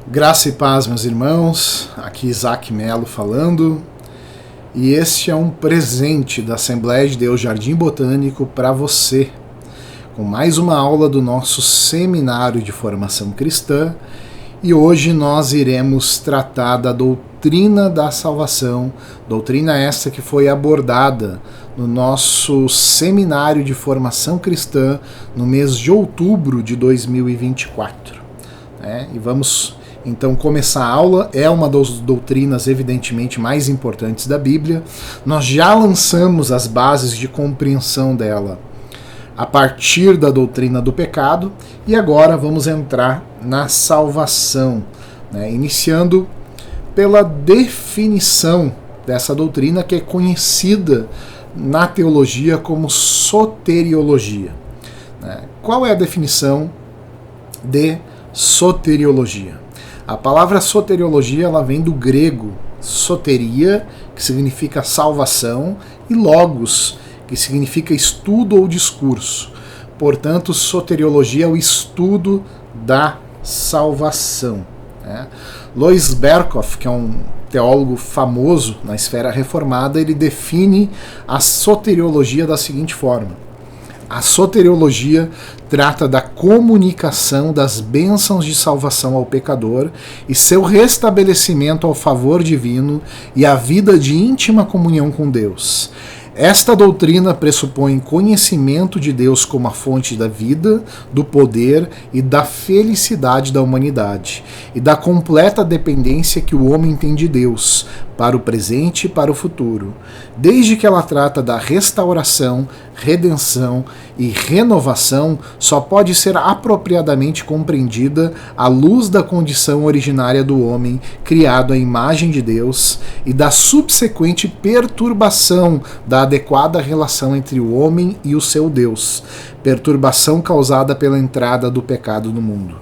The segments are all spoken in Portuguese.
Graça e paz, meus irmãos, aqui Isaac Melo falando, e este é um presente da Assembleia de Deus Jardim Botânico para você, com mais uma aula do nosso Seminário de Formação Cristã, e hoje nós iremos tratar da doutrina da salvação, doutrina essa que foi abordada no nosso Seminário de Formação Cristã no mês de outubro de 2024. E vamos então começar a aula. É uma das doutrinas evidentemente mais importantes da Bíblia. Nós já lançamos as bases de compreensão dela a partir da doutrina do pecado e agora vamos entrar na salvação, iniciando pela definição dessa doutrina que é conhecida na teologia como soteriologia. Qual é a definição de soteriologia? A palavra soteriologia ela vem do grego soteria, que significa salvação, e logos, que significa estudo ou discurso. Portanto, soteriologia é o estudo da salvação. Lois Berkhof, que é um teólogo famoso na esfera reformada, ele define a soteriologia da seguinte forma: a soteriologia trata da comunicação das bênçãos de salvação ao pecador e seu restabelecimento ao favor divino e à vida de íntima comunhão com Deus. Esta doutrina pressupõe conhecimento de Deus como a fonte da vida, do poder e da felicidade da humanidade, e da completa dependência que o homem tem de Deus, para o presente e para o futuro. Desde que ela trata da restauração, redenção e renovação, só pode ser apropriadamente compreendida à luz da condição originária do homem, criado à imagem de Deus, e da subsequente perturbação da adequada relação entre o homem e o seu Deus, perturbação causada pela entrada do pecado no mundo.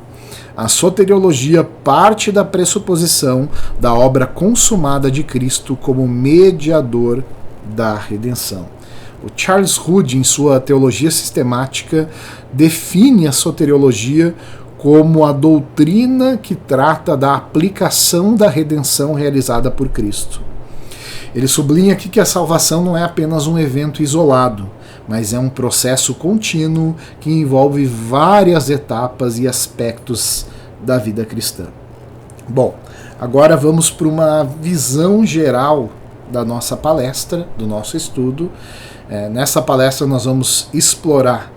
A soteriologia parte da pressuposição da obra consumada de Cristo como mediador da redenção. O Charles Hood, em sua Teologia Sistemática, define a soteriologia como a doutrina que trata da aplicação da redenção realizada por Cristo. Ele sublinha aqui que a salvação não é apenas um evento isolado, mas é um processo contínuo que envolve várias etapas e aspectos da vida cristã. Bom, agora vamos para uma visão geral da nossa palestra, do nosso estudo. Nessa palestra nós vamos explorar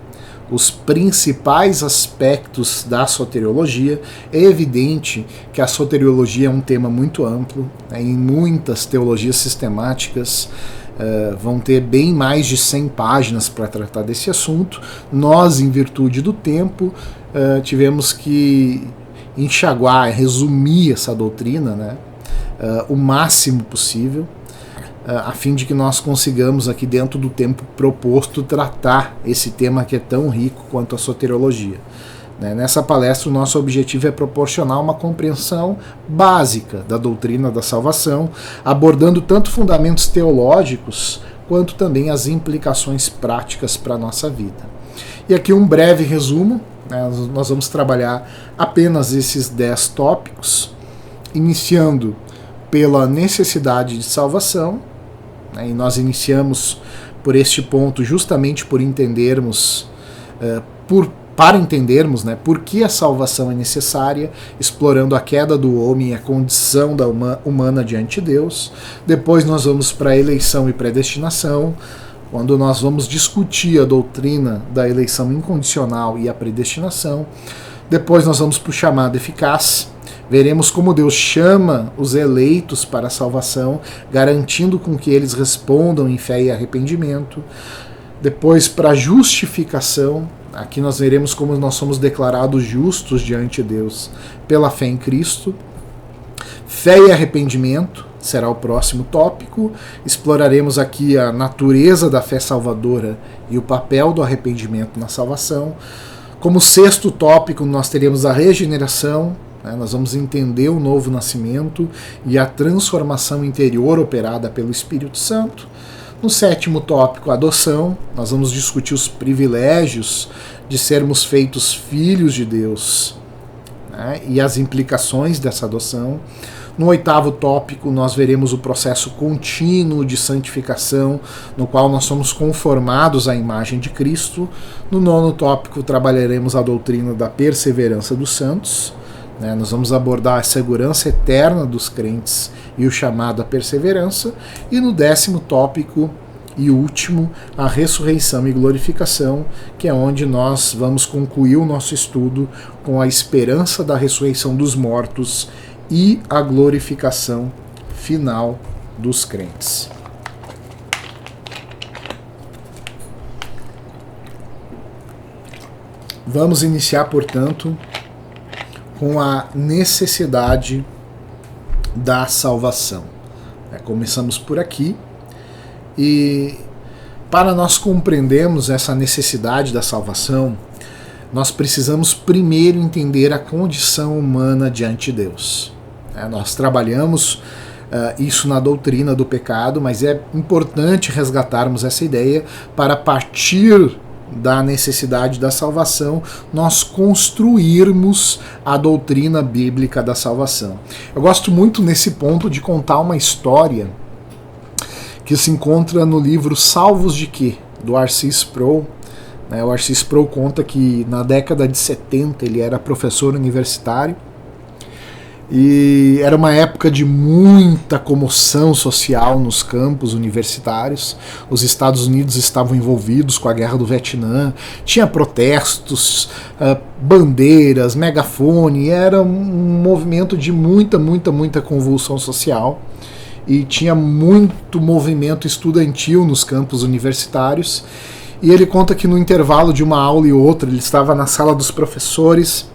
os principais aspectos da soteriologia. É evidente que a soteriologia é um tema muito amplo, em muitas teologias sistemáticas vão ter bem mais de 100 páginas para tratar desse assunto. Nós, em virtude do tempo, tivemos que enxaguar, resumir essa doutrina, o máximo possível, a fim de que nós consigamos aqui dentro do tempo proposto tratar esse tema que é tão rico quanto a soteriologia. Nessa palestra o nosso objetivo é proporcionar uma compreensão básica da doutrina da salvação, abordando tanto fundamentos teológicos quanto também as implicações práticas para a nossa vida. E aqui um breve resumo, nós vamos trabalhar apenas esses 10 tópicos, iniciando pela necessidade de salvação, e nós iniciamos por este ponto justamente por entendermos, para entendermos por que a salvação é necessária, explorando a queda do homem e a condição da humana diante de Deus. Depois nós vamos para a eleição e predestinação, quando nós vamos discutir a doutrina da eleição incondicional e a predestinação. Depois nós vamos para o chamado eficaz. Veremos como Deus chama os eleitos para a salvação, garantindo com que eles respondam em fé e arrependimento. Depois, para a justificação, aqui nós veremos como nós somos declarados justos diante de Deus pela fé em Cristo. Fé e arrependimento será o próximo tópico. Exploraremos aqui a natureza da fé salvadora e o papel do arrependimento na salvação. Como sexto tópico, nós teremos a regeneração. Nós vamos entender o novo nascimento e a transformação interior operada pelo Espírito Santo. No sétimo tópico, a adoção, nós vamos discutir os privilégios de sermos feitos filhos de Deus. né, e as implicações dessa adoção. No 8º tópico, nós veremos o processo contínuo de santificação, no qual nós somos conformados à imagem de Cristo. No 9º tópico, trabalharemos a doutrina da perseverança dos santos. Nós vamos abordar a segurança eterna dos crentes e o chamado à perseverança. E no 10º tópico e último, a ressurreição e glorificação, que é onde nós vamos concluir o nosso estudo com a esperança da ressurreição dos mortos e a glorificação final dos crentes. Vamos iniciar, portanto, com a necessidade da salvação. Começamos por aqui, e para nós compreendermos essa necessidade da salvação, nós precisamos primeiro entender a condição humana diante de Deus. Nós trabalhamos isso na doutrina do pecado, mas é importante resgatarmos essa ideia para, a partir da necessidade da salvação, nós construirmos a doutrina bíblica da salvação. Eu gosto muito nesse ponto de contar uma história que se encontra no livro Salvos de Quê? Do R.C. Sproul. O R.C. Sproul conta que na década de 70 ele era professor universitário, e era uma época de muita comoção social nos campos universitários. Os Estados Unidos estavam envolvidos com a guerra do Vietnã, tinha protestos, bandeiras, megafone, era um movimento de muita convulsão social, e tinha muito movimento estudantil nos campos universitários. E ele conta que no intervalo de uma aula e outra ele estava na sala dos professores,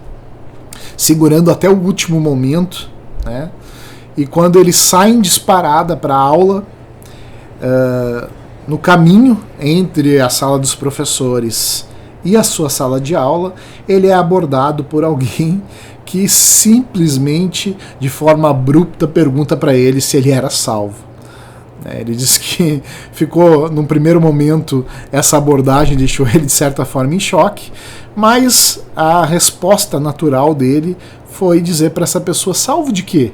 segurando até o último momento, né? E quando eles saem disparada para a aula, no caminho entre a sala dos professores e a sua sala de aula, ele é abordado por alguém que simplesmente, de forma abrupta, pergunta para ele se ele era salvo. Ele diz que ficou, num primeiro momento, essa abordagem deixou ele de certa forma em choque, mas a resposta natural dele foi dizer para essa pessoa: salvo de quê?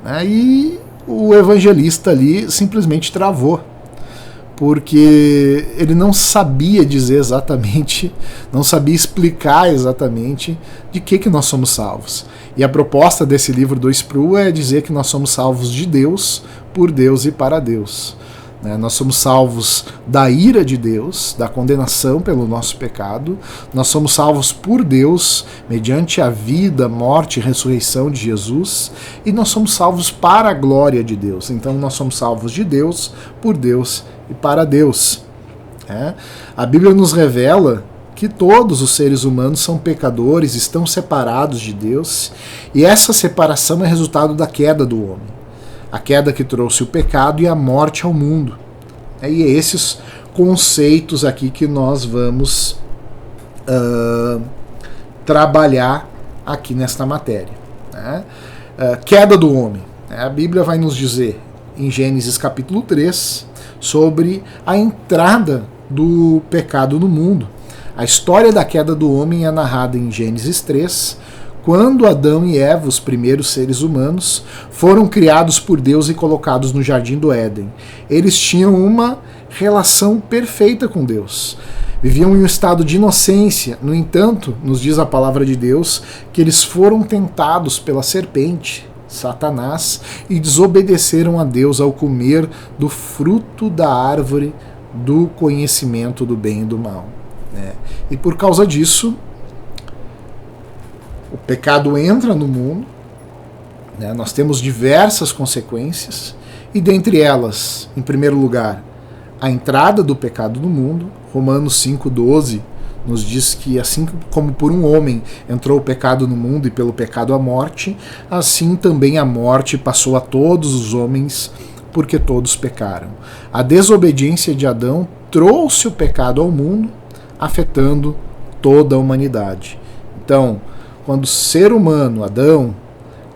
Aí o evangelista ali simplesmente travou, porque ele não sabia dizer exatamente, não sabia explicar exatamente de que nós somos salvos. E a proposta desse livro do Sproul é dizer que nós somos salvos de Deus, por Deus e para Deus. Nós somos salvos da ira de Deus, da condenação pelo nosso pecado. Nós somos salvos por Deus, mediante a vida, morte e ressurreição de Jesus. E nós somos salvos para a glória de Deus. Então nós somos salvos de Deus, por Deus e para Deus. A Bíblia nos revela que todos os seres humanos são pecadores, estão separados de Deus, e essa separação é resultado da queda do homem. A queda que trouxe o pecado e a morte ao mundo. E é esses conceitos aqui que nós vamos trabalhar aqui nesta matéria. Queda do homem. A Bíblia vai nos dizer, em Gênesis capítulo 3, sobre a entrada do pecado no mundo. A história da queda do homem é narrada em Gênesis 3, quando Adão e Eva, os primeiros seres humanos, foram criados por Deus e colocados no jardim do Éden. Eles tinham uma relação perfeita com Deus. Viviam em um estado de inocência. No entanto, nos diz a palavra de Deus que eles foram tentados pela serpente, Satanás, e desobedeceram a Deus ao comer do fruto da árvore do conhecimento do bem e do mal. E por causa disso, o pecado entra no mundo, nós temos diversas consequências, e dentre elas, em primeiro lugar, a entrada do pecado no mundo. Romanos 5,12 nos diz que assim como por um homem entrou o pecado no mundo e pelo pecado a morte, assim também a morte passou a todos os homens, porque todos pecaram. A desobediência de Adão trouxe o pecado ao mundo, afetando toda a humanidade. Então, quando o ser humano, Adão,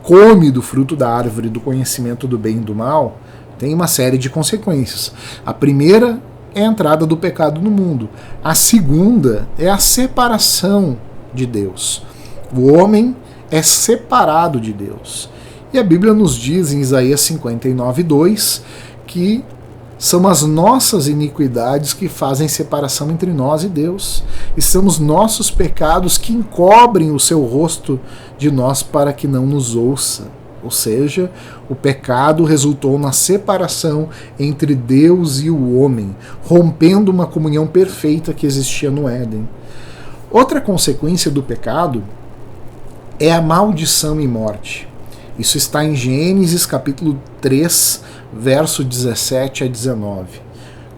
come do fruto da árvore do conhecimento do bem e do mal, tem uma série de consequências. A primeira é a entrada do pecado no mundo. A segunda é a separação de Deus. O homem é separado de Deus. E a Bíblia nos diz em Isaías 59:2 que são as nossas iniquidades que fazem separação entre nós e Deus. E são os nossos pecados que encobrem o seu rosto de nós para que não nos ouça. Ou seja, o pecado resultou na separação entre Deus e o homem, rompendo uma comunhão perfeita que existia no Éden. Outra consequência do pecado é a maldição e morte. Isso está em Gênesis capítulo 3, verso 17 a 19.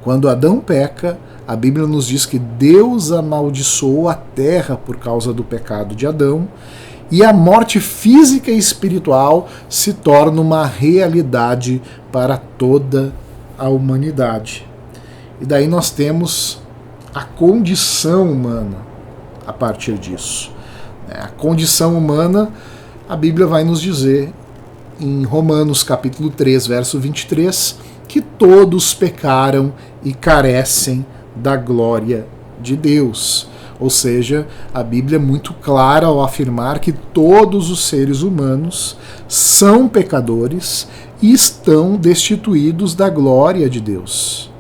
Quando Adão peca, a Bíblia nos diz que Deus amaldiçoou a terra por causa do pecado de Adão, e a morte física e espiritual se torna uma realidade para toda a humanidade. E daí nós temos a condição humana a partir disso. A condição humana, a Bíblia vai nos dizer em Romanos capítulo 3, verso 23, que todos pecaram e carecem da glória de Deus. Ou seja, a Bíblia é muito clara ao afirmar que todos os seres humanos são pecadores e estão destituídos da glória de Deus.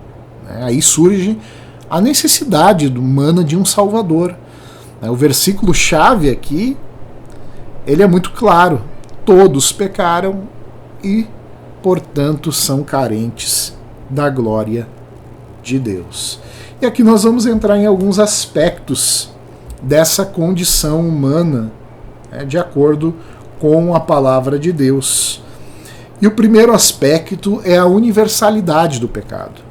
Aí surge a necessidade humana de um Salvador. O versículo-chave aqui, ele é muito claro. Todos pecaram e, portanto, são carentes da glória de Deus. E aqui nós vamos entrar em alguns aspectos dessa condição humana, de acordo com a palavra de Deus. E o primeiro aspecto é a universalidade do pecado.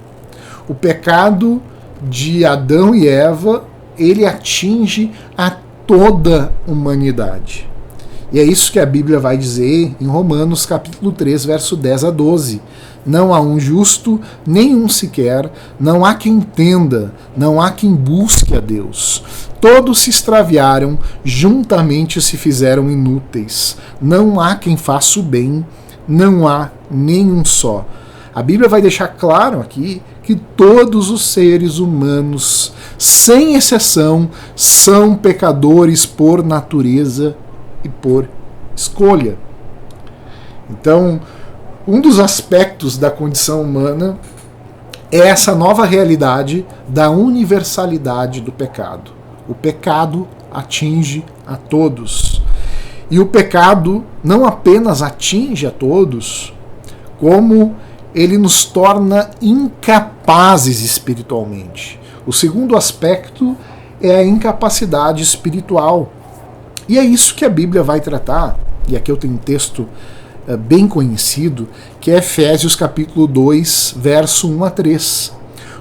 O pecado de Adão e Eva, ele atinge a toda a humanidade. E é isso que a Bíblia vai dizer em Romanos capítulo 3, verso 10 a 12. Não há um justo, nenhum sequer, não há quem entenda, não há quem busque a Deus. Todos se extraviaram, juntamente se fizeram inúteis. Não há quem faça o bem, não há nenhum só. A Bíblia vai deixar claro aqui que todos os seres humanos, sem exceção, são pecadores por natureza e por escolha. Então, um dos aspectos da condição humana é essa nova realidade da universalidade do pecado. O pecado atinge a todos. E o pecado não apenas atinge a todos, como ele nos torna incapazes espiritualmente. O segundo aspecto é a incapacidade espiritual. E é isso que a Bíblia vai tratar, e aqui eu tenho um texto bem conhecido, que é Efésios capítulo 2, verso 1 a 3,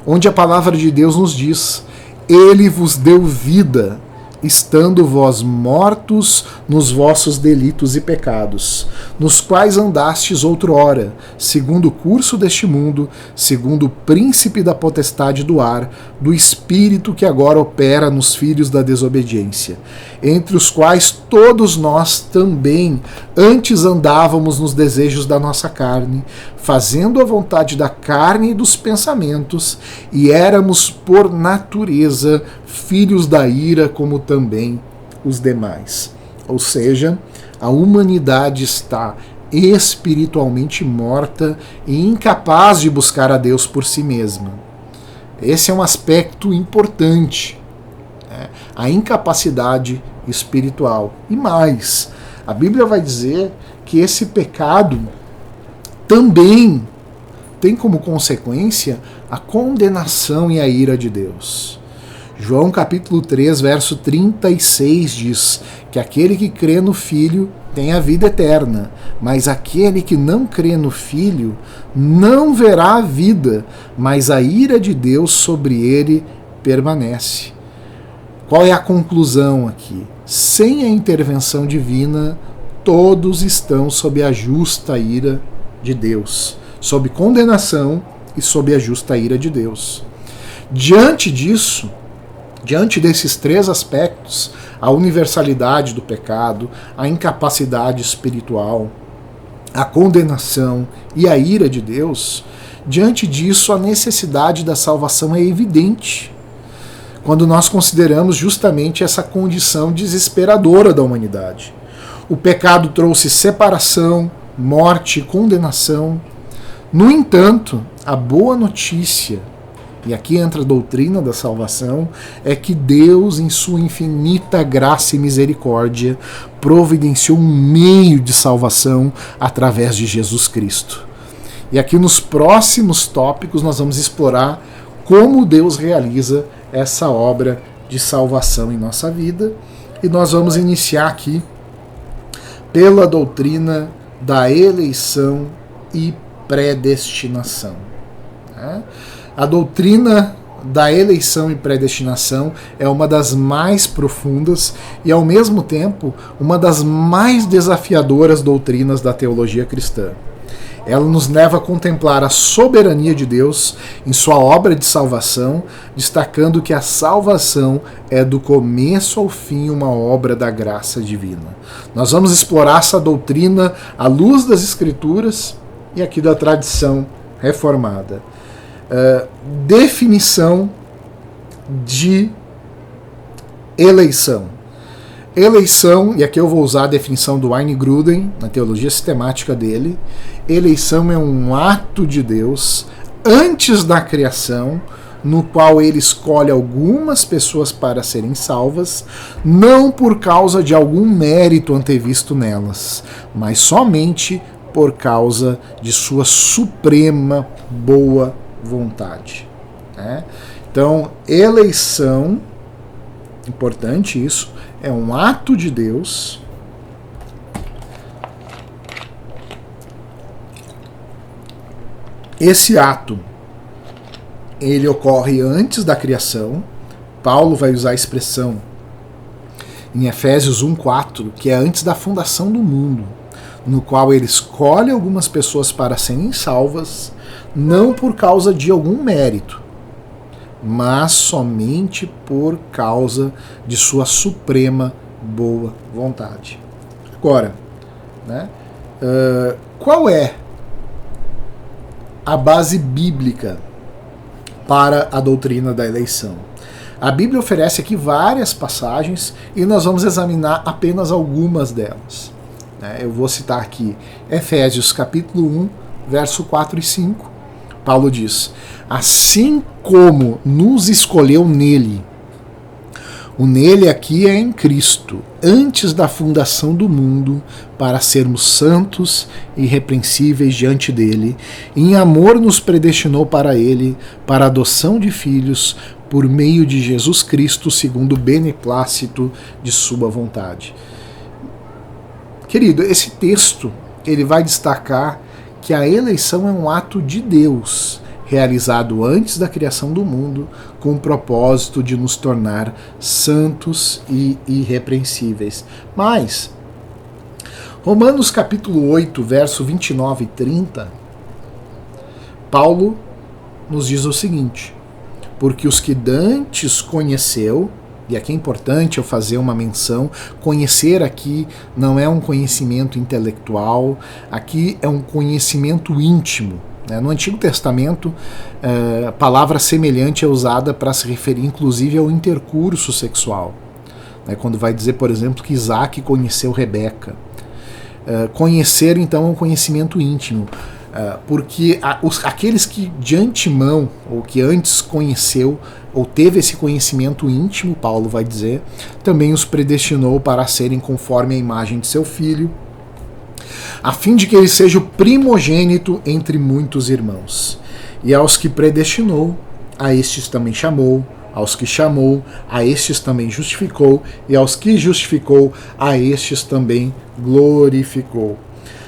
onde a palavra de Deus nos diz: Ele vos deu vida, estando vós mortos nos vossos delitos e pecados, nos quais andastes outrora, segundo o curso deste mundo, segundo o príncipe da potestade do ar, do espírito que agora opera nos filhos da desobediência, entre os quais todos nós também antes andávamos nos desejos da nossa carne, fazendo a vontade da carne e dos pensamentos, e éramos por natureza filhos da ira, como também os demais. Ou seja, a humanidade está espiritualmente morta e incapaz de buscar a Deus por si mesma. Esse é um aspecto importante, a incapacidade espiritual. E mais, a Bíblia vai dizer que esse pecado também tem como consequência a condenação e a ira de Deus. João capítulo 3, verso 36 diz que aquele que crê no Filho tem a vida eterna, mas aquele que não crê no Filho não verá a vida, mas a ira de Deus sobre ele permanece. Qual é a conclusão aqui? Sem a intervenção divina, todos estão sob a justa ira de Deus, sob condenação e sob a justa ira de Deus. Diante disso, diante desses três aspectos, a universalidade do pecado, a incapacidade espiritual, a condenação e a ira de Deus, diante disso a necessidade da salvação é evidente. quando nós consideramos justamente essa condição desesperadora da humanidade. O pecado trouxe separação, morte, condenação. No entanto, a boa notícia, e aqui entra a doutrina da salvação, é que Deus, em sua infinita graça e misericórdia, providenciou um meio de salvação através de Jesus Cristo. E aqui nos próximos tópicos nós vamos explorar como Deus realiza essa obra de salvação em nossa vida. E nós vamos iniciar aqui pela doutrina da eleição e predestinação. A doutrina da eleição e predestinação é uma das mais profundas e, ao mesmo tempo, uma das mais desafiadoras doutrinas da teologia cristã. Ela nos leva a contemplar a soberania de Deus em sua obra de salvação, destacando que a salvação é do começo ao fim uma obra da graça divina. Nós vamos explorar essa doutrina à luz das Escrituras e aqui da tradição reformada. Definição de eleição. Eleição, e aqui eu vou usar a definição do Wayne Grudem, na teologia sistemática dele, eleição é um ato de Deus antes da criação, no qual ele escolhe algumas pessoas para serem salvas, não por causa de algum mérito antevisto nelas, mas somente por causa de sua suprema boa vontade. Então, eleição, importante isso, é um ato de Deus esse ato ele ocorre antes da criação. Paulo vai usar a expressão em Efésios 1:4, que é antes da fundação do mundo, no qual ele escolhe algumas pessoas para serem salvas, não por causa de algum mérito, mas somente por causa de sua suprema boa vontade. Agora, qual é a base bíblica para a doutrina da eleição? A Bíblia oferece aqui várias passagens e nós vamos examinar apenas algumas delas. Eu vou citar aqui Efésios capítulo 1, verso 4 e 5. Paulo diz: assim como nos escolheu nele. O nele aqui é em Cristo, antes da fundação do mundo, para sermos santos e irrepreensíveis diante dele. Em amor nos predestinou para ele, para a adoção de filhos, por meio de Jesus Cristo, segundo o beneplácito de sua vontade. Querido, esse texto ele vai destacar que a eleição é um ato de Deus, realizado antes da criação do mundo, com o propósito de nos tornar santos e irrepreensíveis. Mas, Romanos capítulo 8, verso 29 e 30, Paulo nos diz o seguinte: porque os que dantes conheceu, e aqui é importante eu fazer uma menção, conhecer aqui não é um conhecimento intelectual, aqui é um conhecimento íntimo. No Antigo Testamento, a palavra semelhante é usada para se referir inclusive ao intercurso sexual. Quando vai dizer, por exemplo, que Isaac conheceu Rebeca. Conhecer, então, é um conhecimento íntimo, porque aqueles que de antemão, ou que antes conheceu, ou teve esse conhecimento íntimo, Paulo vai dizer, também os predestinou para serem conforme a imagem de seu filho, a fim de que ele seja o primogênito entre muitos irmãos. E aos que predestinou, a estes também chamou, aos que chamou, a estes também justificou, e aos que justificou, a estes também glorificou.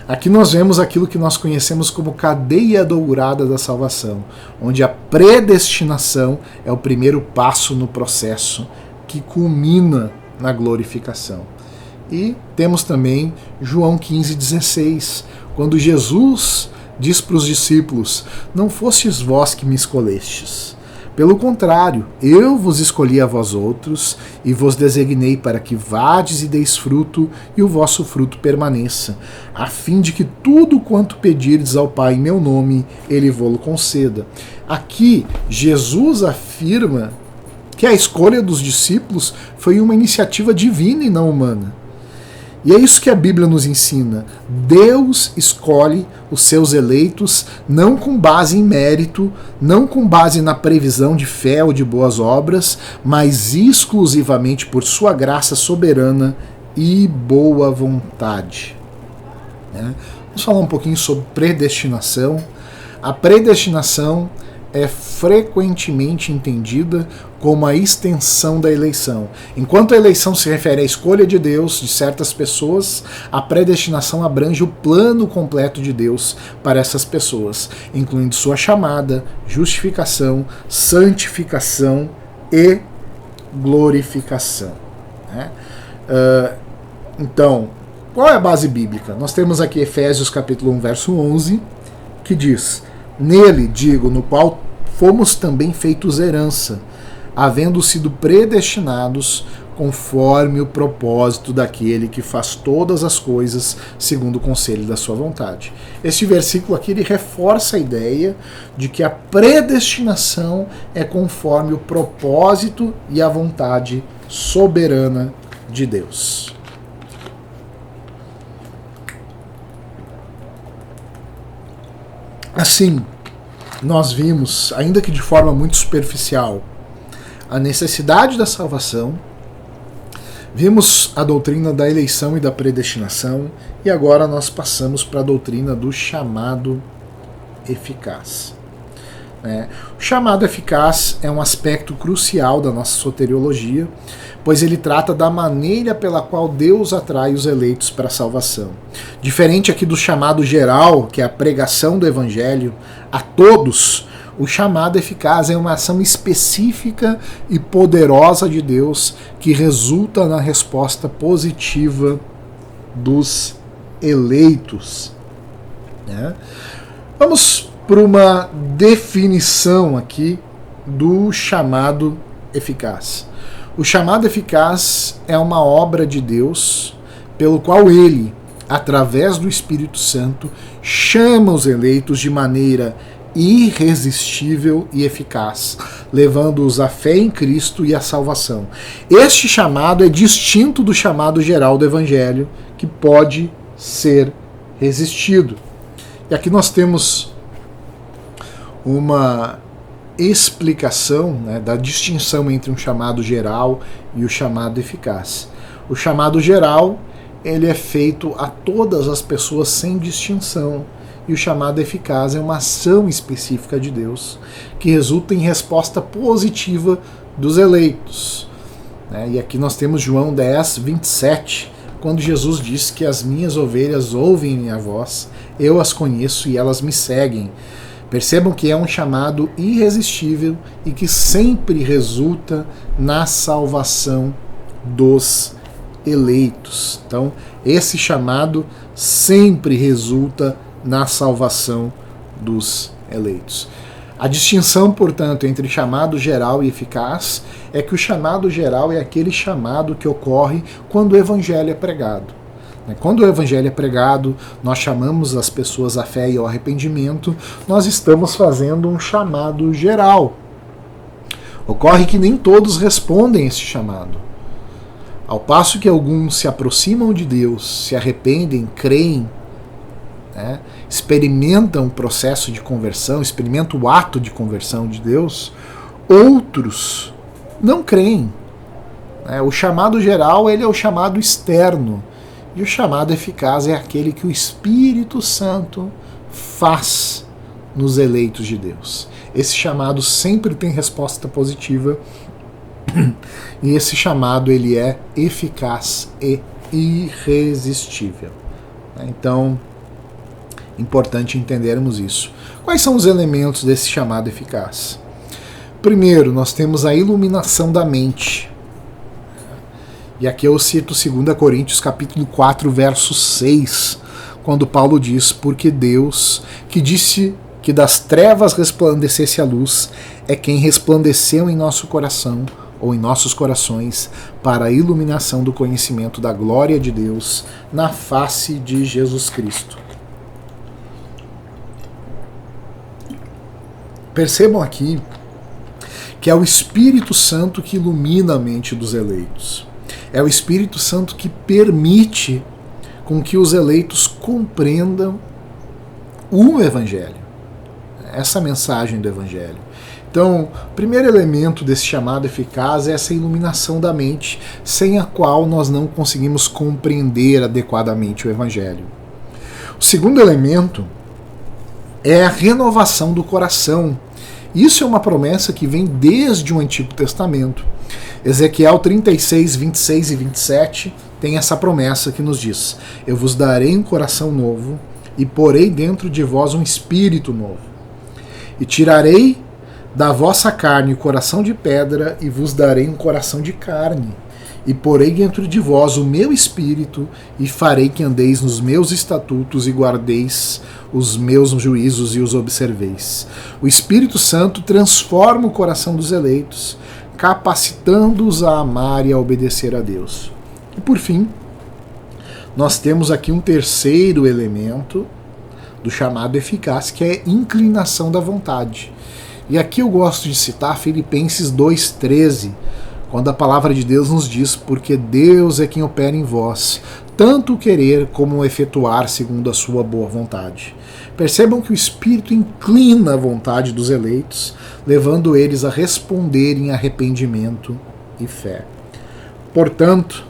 Aqui nós vemos aquilo que nós conhecemos como cadeia dourada da salvação, onde a predestinação é o primeiro passo no processo que culmina na glorificação. E temos também João 15,16, quando Jesus diz para os discípulos: não fostes vós que me escolhestes. Pelo contrário, eu vos escolhi a vós outros, e vos designei para que vades e deis fruto, e o vosso fruto permaneça, a fim de que tudo quanto pedirdes ao Pai em meu nome, ele vô-lo conceda. Aqui, Jesus afirma que a escolha dos discípulos foi uma iniciativa divina e não humana. E é isso que a Bíblia nos ensina. Deus escolhe os seus eleitos não com base em mérito, não com base na previsão de fé ou de boas obras, mas exclusivamente por sua graça soberana e boa vontade. Vamos falar um pouquinho sobre predestinação. A predestinação é frequentemente entendida como a extensão da eleição. Enquanto a eleição se refere à escolha de Deus de certas pessoas, a predestinação abrange o plano completo de Deus para essas pessoas, incluindo sua chamada, justificação, santificação e glorificação. Então, qual é a base bíblica? Nós temos aqui Efésios capítulo 1, verso 11, que diz: nele, digo, no qual fomos também feitos herança, havendo sido predestinados conforme o propósito daquele que faz todas as coisas segundo o conselho da sua vontade. Este versículo aqui ele reforça a ideia de que a predestinação é conforme o propósito e a vontade soberana de Deus. Assim, nós vimos, ainda que de forma muito superficial, a necessidade da salvação, vimos a doutrina da eleição e da predestinação, e agora nós passamos para a doutrina do chamado eficaz. O chamado eficaz é um aspecto crucial da nossa soteriologia, pois ele trata da maneira pela qual Deus atrai os eleitos para a salvação. Diferente aqui do chamado geral, que é a pregação do evangelho a todos, o chamado eficaz é uma ação específica e poderosa de Deus que resulta na resposta positiva dos eleitos. Vamos por uma definição aqui do chamado eficaz. O chamado eficaz é uma obra de Deus pelo qual ele, através do Espírito Santo, chama os eleitos de maneira irresistível e eficaz, levando-os à fé em Cristo e à salvação. Este chamado é distinto do chamado geral do Evangelho, que pode ser resistido. E aqui nós temos uma explicação da distinção entre um chamado geral e o chamado eficaz. O chamado geral ele é feito a todas as pessoas sem distinção, e o chamado eficaz é uma ação específica de Deus que resulta em resposta positiva dos eleitos. E aqui nós temos João 10, 27, quando Jesus diz que as minhas ovelhas ouvem minha voz, eu as conheço e elas me seguem. Percebam que é um chamado irresistível e que sempre resulta na salvação dos eleitos. Então, esse chamado sempre resulta na salvação dos eleitos. A distinção, portanto, entre chamado geral e eficaz é que o chamado geral é aquele chamado que ocorre quando o evangelho é pregado. Quando o evangelho é pregado, nós chamamos as pessoas à fé e ao arrependimento, nós estamos fazendo um chamado geral. Ocorre que nem todos respondem a esse chamado. Ao passo que alguns se aproximam de Deus, se arrependem, creem, experimentam o processo de conversão, experimentam o ato de conversão de Deus, outros não creem. O chamado geral ele é o chamado externo, e o chamado eficaz é aquele que o Espírito Santo faz nos eleitos de Deus. Esse chamado sempre tem resposta positiva, e esse chamado ele é eficaz e irresistível. Então, importante entendermos isso. Quais são os elementos desse chamado eficaz? Primeiro, nós temos a iluminação da mente. E aqui eu cito 2 Coríntios capítulo 4, verso 6, quando Paulo diz: porque Deus, que disse que das trevas resplandecesse a luz, é quem resplandeceu em nosso coração, ou em nossos corações, para a iluminação do conhecimento da glória de Deus na face de Jesus Cristo. Percebam aqui que é o Espírito Santo que ilumina a mente dos eleitos. É o Espírito Santo que permite com que os eleitos compreendam o Evangelho, essa mensagem do Evangelho. Então, o primeiro elemento desse chamado eficaz é essa iluminação da mente, sem a qual nós não conseguimos compreender adequadamente o Evangelho. O segundo elemento é a renovação do coração. Isso é uma promessa que vem desde o Antigo Testamento. Ezequiel 36, 26 e 27 tem essa promessa que nos diz: eu vos darei um coração novo e porei dentro de vós um espírito novo. E tirarei da vossa carne o coração de pedra e vos darei um coração de carne. E porei dentro de vós o meu espírito e farei que andeis nos meus estatutos e guardeis os meus juízos e os observeis. O Espírito Santo transforma o coração dos eleitos, capacitando-os a amar e a obedecer a Deus. E por fim, nós temos aqui um terceiro elemento do chamado eficaz, que é a inclinação da vontade. E aqui eu gosto de citar Filipenses 2,13, quando a palavra de Deus nos diz: porque Deus é quem opera em vós, tanto o querer como o efetuar segundo a sua boa vontade. Percebam que o Espírito inclina a vontade dos eleitos, levando eles a responder em arrependimento e fé. Portanto,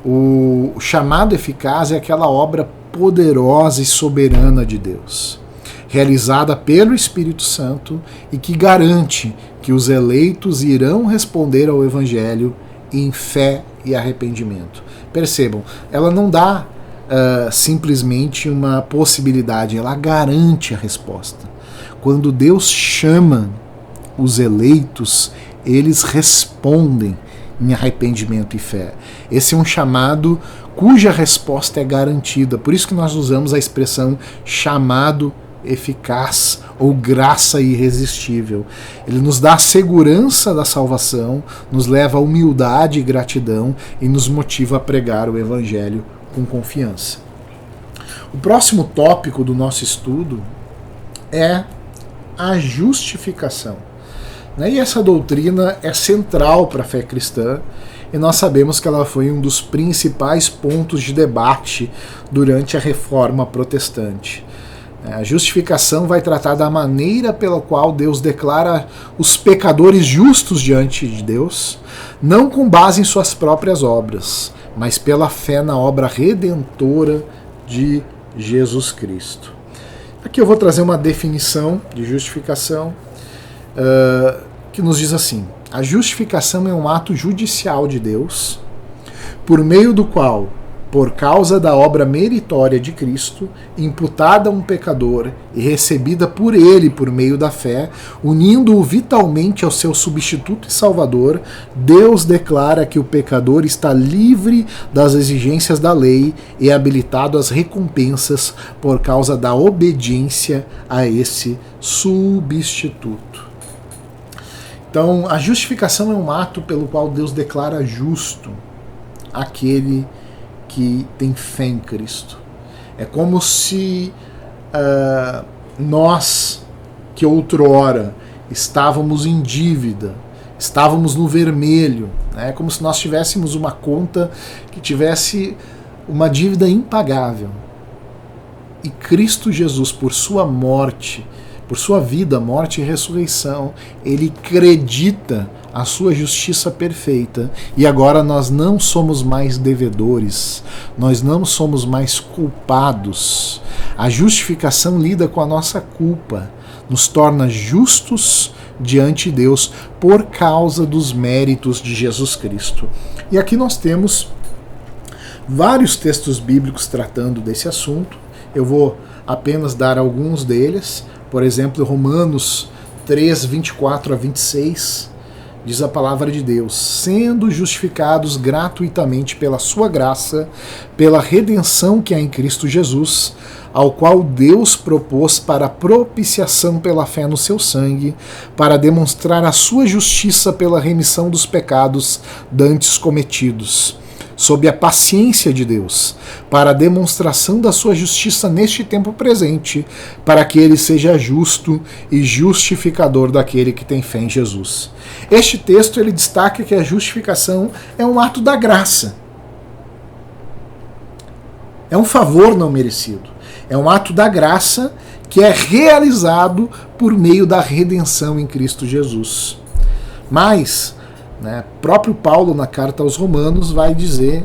o chamado eficaz é aquela obra poderosa e soberana de Deus, realizada pelo Espírito Santo e que garante que os eleitos irão responder ao Evangelho em fé e arrependimento. Percebam, ela não dá simplesmente uma possibilidade, ela garante a resposta. Quando Deus chama os eleitos, eles respondem em arrependimento e fé. Esse é um chamado cuja resposta é garantida. Por isso que nós usamos a expressão chamado eficaz ou graça irresistível. Ele nos dá a segurança da salvação, nos leva à humildade e gratidão e nos motiva a pregar o Evangelho com confiança. O próximo tópico do nosso estudo é a justificação. E essa doutrina é central para a fé cristã, e nós sabemos que ela foi um dos principais pontos de debate durante a Reforma Protestante. A justificação vai tratar da maneira pela qual Deus declara os pecadores justos diante de Deus, não com base em suas próprias obras, mas pela fé na obra redentora de Jesus Cristo. Aqui eu vou trazer uma definição de justificação que nos diz assim: a justificação é um ato judicial de Deus, por meio do qual, por causa da obra meritória de Cristo, imputada a um pecador e recebida por ele por meio da fé, unindo-o vitalmente ao seu substituto e salvador, Deus declara que o pecador está livre das exigências da lei e habilitado às recompensas por causa da obediência a esse substituto. Então, a justificação é um ato pelo qual Deus declara justo aquele que tem fé em Cristo. É como se nós, que outrora estávamos em dívida, estávamos no vermelho, é como se nós tivéssemos uma conta que tivesse uma dívida impagável. E Cristo Jesus, por sua morte, por sua vida, morte e ressurreição, ele acredita a sua justiça perfeita, e agora nós não somos mais devedores, nós não somos mais culpados. A justificação lida com a nossa culpa, nos torna justos diante de Deus por causa dos méritos de Jesus Cristo. E aqui nós temos vários textos bíblicos tratando desse assunto. Eu vou apenas dar alguns deles. Por exemplo, Romanos 3, 24 a 26, diz a palavra de Deus: sendo justificados gratuitamente pela sua graça, pela redenção que há em Cristo Jesus, ao qual Deus propôs para propiciação pela fé no seu sangue, para demonstrar a sua justiça pela remissão dos pecados dantes cometidos, sob a paciência de Deus, para a demonstração da sua justiça neste tempo presente, para que ele seja justo e justificador daquele que tem fé em Jesus. Este texto ele destaca que a justificação é um ato da graça. É um favor não merecido. É um ato da graça que é realizado por meio da redenção em Cristo Jesus. Mas, próprio Paulo, na carta aos Romanos, vai dizer,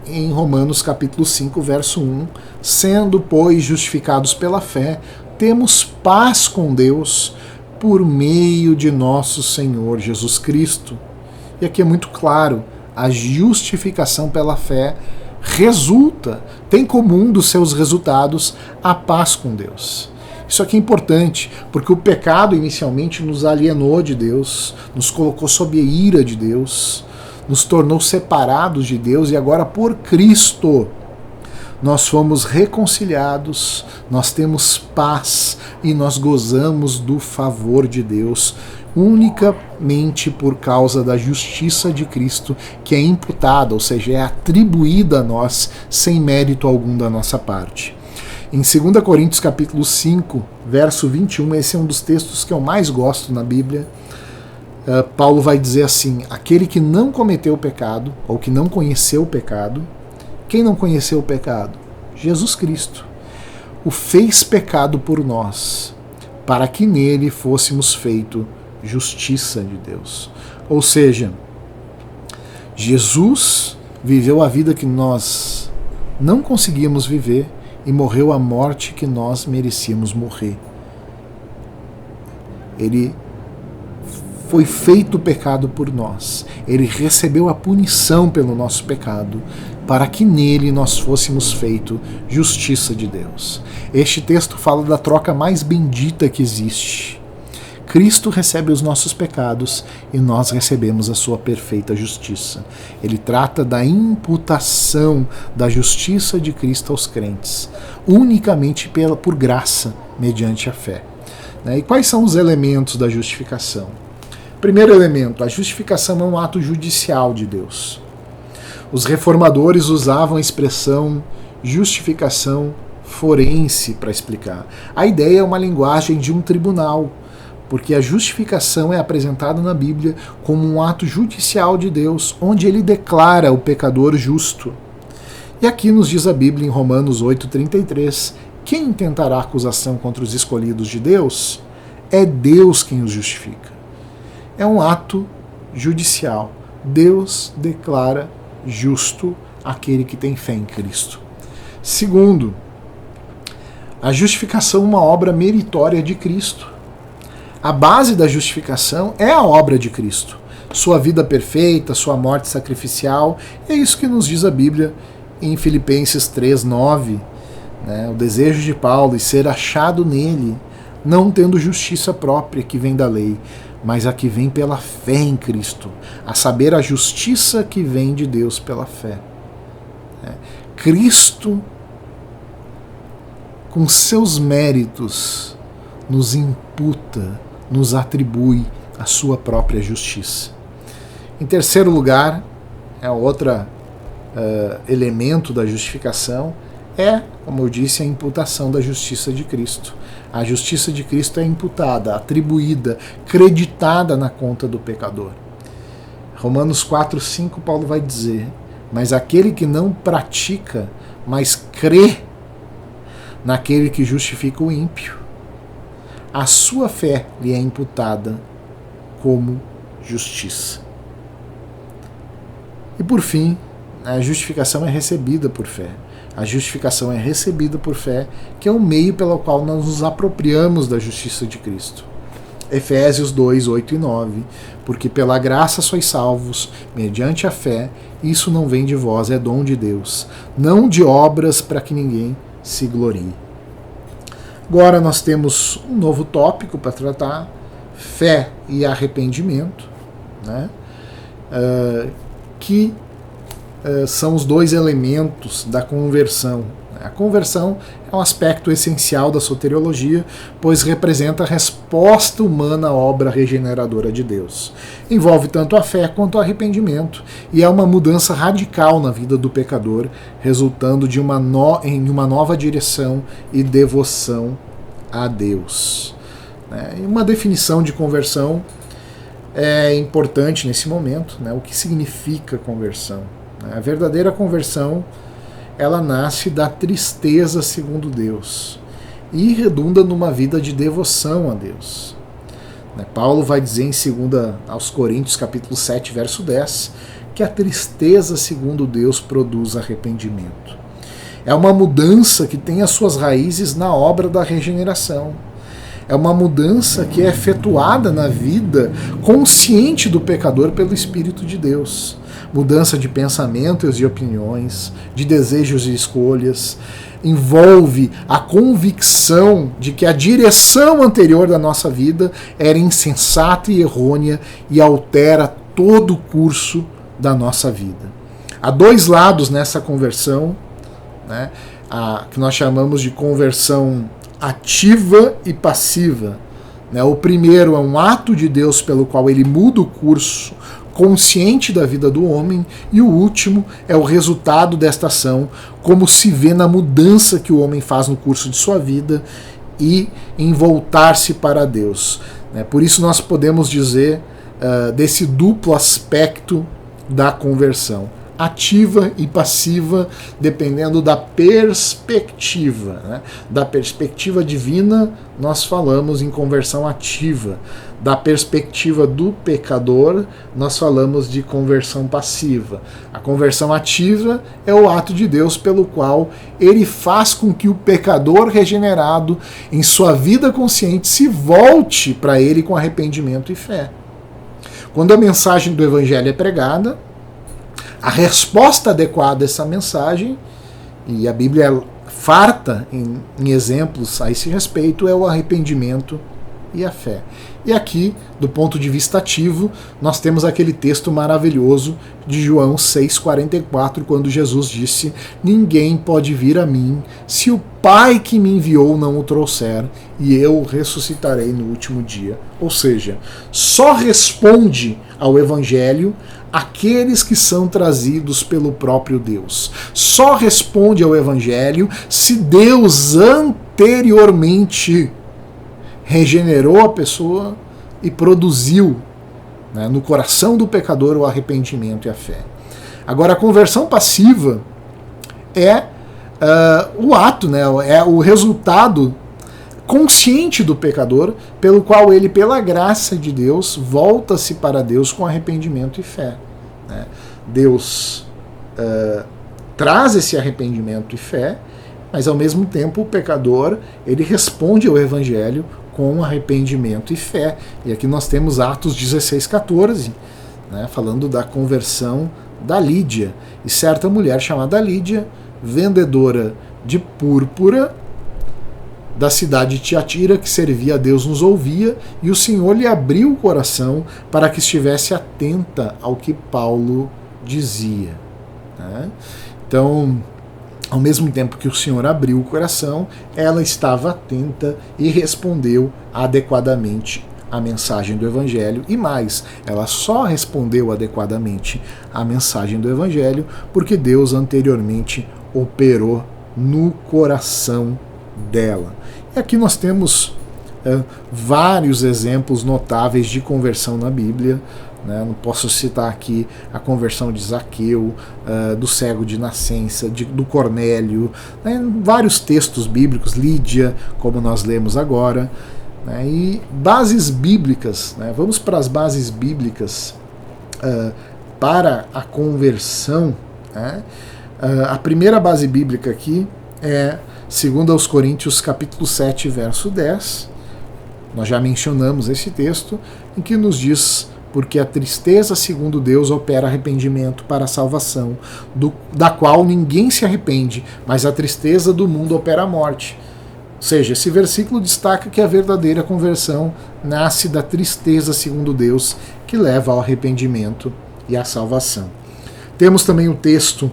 em Romanos capítulo 5, verso 1, sendo, pois, justificados pela fé, temos paz com Deus por meio de nosso Senhor Jesus Cristo. E aqui é muito claro, a justificação pela fé tem como um dos seus resultados a paz com Deus. Isso aqui é importante, porque o pecado inicialmente nos alienou de Deus, nos colocou sob a ira de Deus, nos tornou separados de Deus, e agora por Cristo nós fomos reconciliados, nós temos paz e nós gozamos do favor de Deus, unicamente por causa da justiça de Cristo, que é imputada, ou seja, é atribuída a nós sem mérito algum da nossa parte. Em 2 Coríntios capítulo 5, verso 21, esse é um dos textos que eu mais gosto na Bíblia. Paulo vai dizer assim: aquele que não cometeu o pecado, ou que não conheceu o pecado, quem não conheceu o pecado? Jesus Cristo. O fez pecado por nós, para que nele fôssemos feito justiça de Deus. Ou seja, Jesus viveu a vida que nós não conseguíamos viver e morreu a morte que nós merecíamos morrer. Ele foi feito pecado por nós. Ele recebeu a punição pelo nosso pecado, para que nele nós fôssemos feito justiça de Deus. Este texto fala da troca mais bendita que existe. Cristo recebe os nossos pecados e nós recebemos a sua perfeita justiça. Ele trata da imputação da justiça de Cristo aos crentes, unicamente por graça, mediante a fé. E quais são os elementos da justificação? Primeiro elemento, a justificação é um ato judicial de Deus. Os reformadores usavam a expressão justificação forense para explicar. A ideia é uma linguagem de um tribunal, porque a justificação é apresentada na Bíblia como um ato judicial de Deus, onde ele declara o pecador justo. E aqui nos diz a Bíblia em Romanos 8,33, quem intentará acusação contra os escolhidos de Deus? É Deus quem os justifica. É um ato judicial. Deus declara justo aquele que tem fé em Cristo. Segundo, a justificação é uma obra meritória de Cristo. A base da justificação é a obra de Cristo. Sua vida perfeita, sua morte sacrificial, é isso que nos diz a Bíblia em Filipenses 3,9. O desejo de Paulo de ser achado nele, não tendo justiça própria que vem da lei, mas a que vem pela fé em Cristo, a saber, a justiça que vem de Deus pela fé. Cristo, com seus méritos, nos imputa, nos atribui a sua própria justiça. Em terceiro lugar, outro elemento da justificação é, como eu disse, a imputação da justiça de Cristo. A justiça de Cristo é imputada, atribuída, creditada na conta do pecador. Romanos 4,5, Paulo vai dizer: mas aquele que não pratica, mas crê naquele que justifica o ímpio, a sua fé lhe é imputada como justiça. E por fim, a justificação é recebida por fé. A justificação é recebida por fé, que é o meio pelo qual nós nos apropriamos da justiça de Cristo. Efésios 2, 8 e 9. Porque pela graça sois salvos, mediante a fé, isso não vem de vós, é dom de Deus, não de obras para que ninguém se glorie. Agora nós temos um novo tópico para tratar, fé e arrependimento, que são os dois elementos da conversão. A conversão é um aspecto essencial da soteriologia, pois representa a resposta humana à obra regeneradora de Deus. Envolve tanto a fé quanto o arrependimento, e é uma mudança radical na vida do pecador, resultando em uma nova direção e devoção a Deus. Uma definição de conversão é importante nesse momento. O que significa conversão? A verdadeira conversão, ela nasce da tristeza segundo Deus e redunda numa vida de devoção a Deus. Paulo vai dizer em 2 aos Coríntios, capítulo 7, verso 10, que a tristeza segundo Deus produz arrependimento. É uma mudança que tem as suas raízes na obra da regeneração. É uma mudança que é efetuada na vida consciente do pecador pelo Espírito de Deus. Mudança de pensamentos e opiniões, de desejos e escolhas. Envolve a convicção de que a direção anterior da nossa vida era insensata e errônea e altera todo o curso da nossa vida. Há dois lados nessa conversão, que nós chamamos de conversão ativa e passiva. O primeiro é um ato de Deus pelo qual ele muda o curso consciente da vida do homem, e o último é o resultado desta ação, como se vê na mudança que o homem faz no curso de sua vida e em voltar-se para Deus. Por isso nós podemos dizer desse duplo aspecto da conversão, ativa e passiva, dependendo da perspectiva. Da perspectiva divina, nós falamos em conversão ativa. Da perspectiva do pecador, nós falamos de conversão passiva. A conversão ativa é o ato de Deus pelo qual ele faz com que o pecador regenerado, em sua vida consciente, se volte para ele com arrependimento e fé. Quando a mensagem do Evangelho é pregada, a resposta adequada a essa mensagem, e a Bíblia é farta em exemplos a esse respeito, é o arrependimento e a fé. E aqui, do ponto de vista ativo, nós temos aquele texto maravilhoso de João 6,44, quando Jesus disse: ninguém pode vir a mim se o Pai que me enviou não o trouxer, e eu ressuscitarei no último dia. Ou seja, só responde ao Evangelho aqueles que são trazidos pelo próprio Deus. Só responde ao Evangelho se Deus anteriormente regenerou a pessoa e produziu no coração do pecador o arrependimento e a fé. Agora, a conversão passiva é o ato, é o resultado consciente do pecador, pelo qual ele, pela graça de Deus, volta-se para Deus com arrependimento e fé. Deus traz esse arrependimento e fé, mas ao mesmo tempo o pecador, ele responde ao Evangelho com arrependimento e fé. E aqui nós temos Atos 16,14, falando da conversão da Lídia. E certa mulher chamada Lídia, vendedora de púrpura da cidade de Tiatira, que servia a Deus, nos ouvia, e o Senhor lhe abriu o coração para que estivesse atenta ao que Paulo dizia. Então, ao mesmo tempo que o Senhor abriu o coração, ela estava atenta e respondeu adequadamente à mensagem do Evangelho. E mais, ela só respondeu adequadamente à mensagem do Evangelho porque Deus anteriormente operou no coração dela. E aqui nós temos vários exemplos notáveis de conversão na Bíblia. Não posso citar aqui a conversão de Zaqueu, do cego de nascença, do Cornélio, vários textos bíblicos, Lídia, como nós lemos agora. E bases bíblicas, vamos para as bases bíblicas para a conversão. A primeira base bíblica aqui é 2 aos Coríntios, capítulo 7, verso 10. Nós já mencionamos esse texto, em que nos diz: porque a tristeza segundo Deus opera arrependimento para a salvação, da qual ninguém se arrepende, mas a tristeza do mundo opera a morte. Ou seja, esse versículo destaca que a verdadeira conversão nasce da tristeza segundo Deus, que leva ao arrependimento e à salvação. Temos também o texto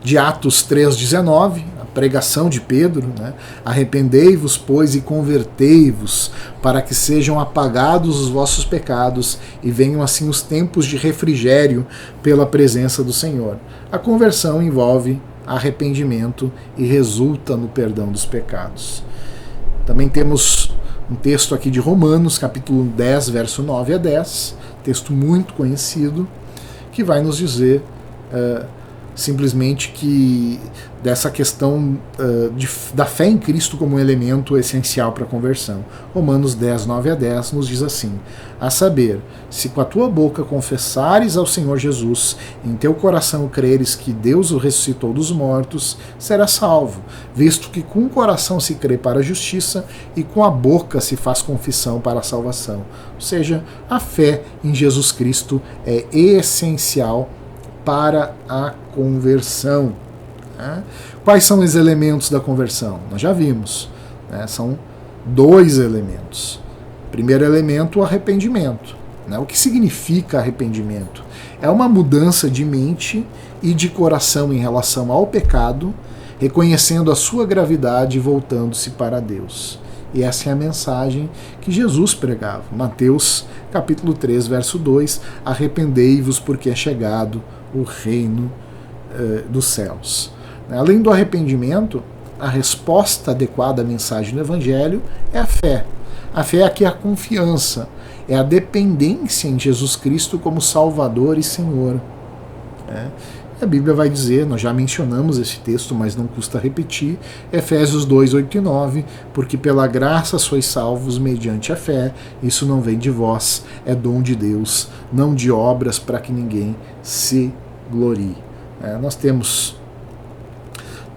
de Atos 3,19, a pregação de Pedro, né? Arrependei-vos, pois, e convertei-vos, para que sejam apagados os vossos pecados e venham assim os tempos de refrigério pela presença do Senhor. A conversão envolve arrependimento e resulta no perdão dos pecados. Também temos um texto aqui de Romanos, capítulo 10, verso 9 a 10, texto muito conhecido, que vai nos dizer simplesmente que dessa questão da fé em Cristo como um elemento essencial para a conversão. Romanos 10, 9 a 10 nos diz assim: a saber, se com a tua boca confessares ao Senhor Jesus, em teu coração creres que Deus o ressuscitou dos mortos, serás salvo, visto que com o coração se crê para a justiça e com a boca se faz confissão para a salvação. Ou seja, a fé em Jesus Cristo é essencial para a conversão. Né? Quais são os elementos da conversão? Nós já vimos. Né? São 2 elementos. Primeiro elemento, o arrependimento. Né? O que significa arrependimento? É uma mudança de mente e de coração em relação ao pecado, reconhecendo a sua gravidade e voltando-se para Deus. E essa é a mensagem que Jesus pregava. Mateus capítulo 3, verso 2: arrependei-vos, porque é chegado o reino dos céus. Além do arrependimento, a resposta adequada à mensagem do Evangelho é a fé. A fé aqui é a confiança, é a dependência em Jesus Cristo como Salvador e Senhor. A Bíblia vai dizer, nós já mencionamos esse texto, mas não custa repetir, Efésios 2, 8 e 9, porque pela graça sois salvos mediante a fé, isso não vem de vós, é dom de Deus, não de obras para que ninguém se glorie. Nós temos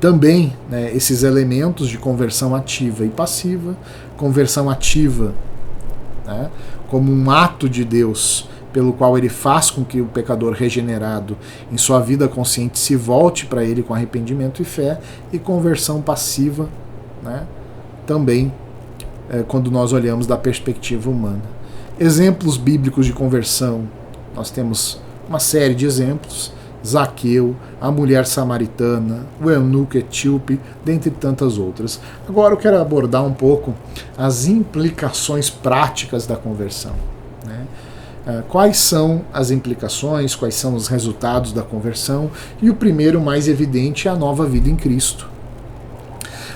também esses elementos de conversão ativa e passiva. Conversão ativa, como um ato de Deus pelo qual ele faz com que o pecador regenerado em sua vida consciente se volte para ele com arrependimento e fé, e conversão passiva, também quando nós olhamos da perspectiva humana. Exemplos bíblicos de conversão, nós temos uma série de exemplos: Zaqueu, a mulher samaritana, o eunuco etíope, dentre tantas outras. Agora eu quero abordar um pouco as implicações práticas da conversão. Quais são as implicações, quais são os resultados da conversão? E o primeiro, mais evidente, é a nova vida em Cristo.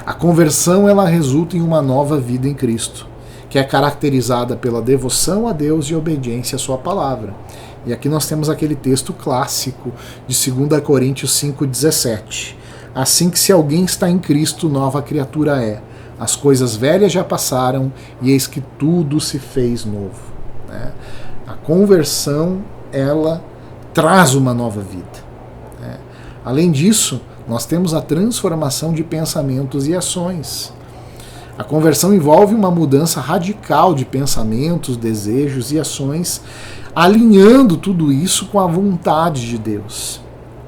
A conversão, ela resulta em uma nova vida em Cristo, que é caracterizada pela devoção a Deus e obediência à sua palavra. E aqui nós temos aquele texto clássico de 2 Coríntios 5,17. Assim que se alguém está em Cristo, nova criatura é. As coisas velhas já passaram e eis que tudo se fez novo. A conversão, ela traz uma nova vida. Além disso, nós temos a transformação de pensamentos e ações. A conversão envolve uma mudança radical de pensamentos, desejos e ações, alinhando tudo isso com a vontade de Deus.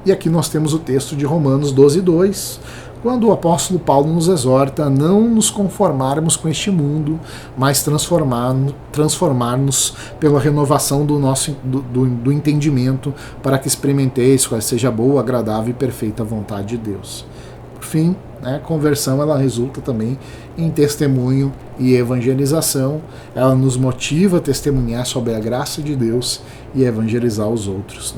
E aqui nós temos o texto de Romanos 12:2, quando o apóstolo Paulo nos exorta a não nos conformarmos com este mundo, mas transformar-nos pela renovação do entendimento, para que experimenteis qual seja a boa, agradável e perfeita vontade de Deus. Por fim, a conversão, ela resulta também em testemunho e evangelização. Ela nos motiva a testemunhar sobre a graça de Deus e evangelizar os outros.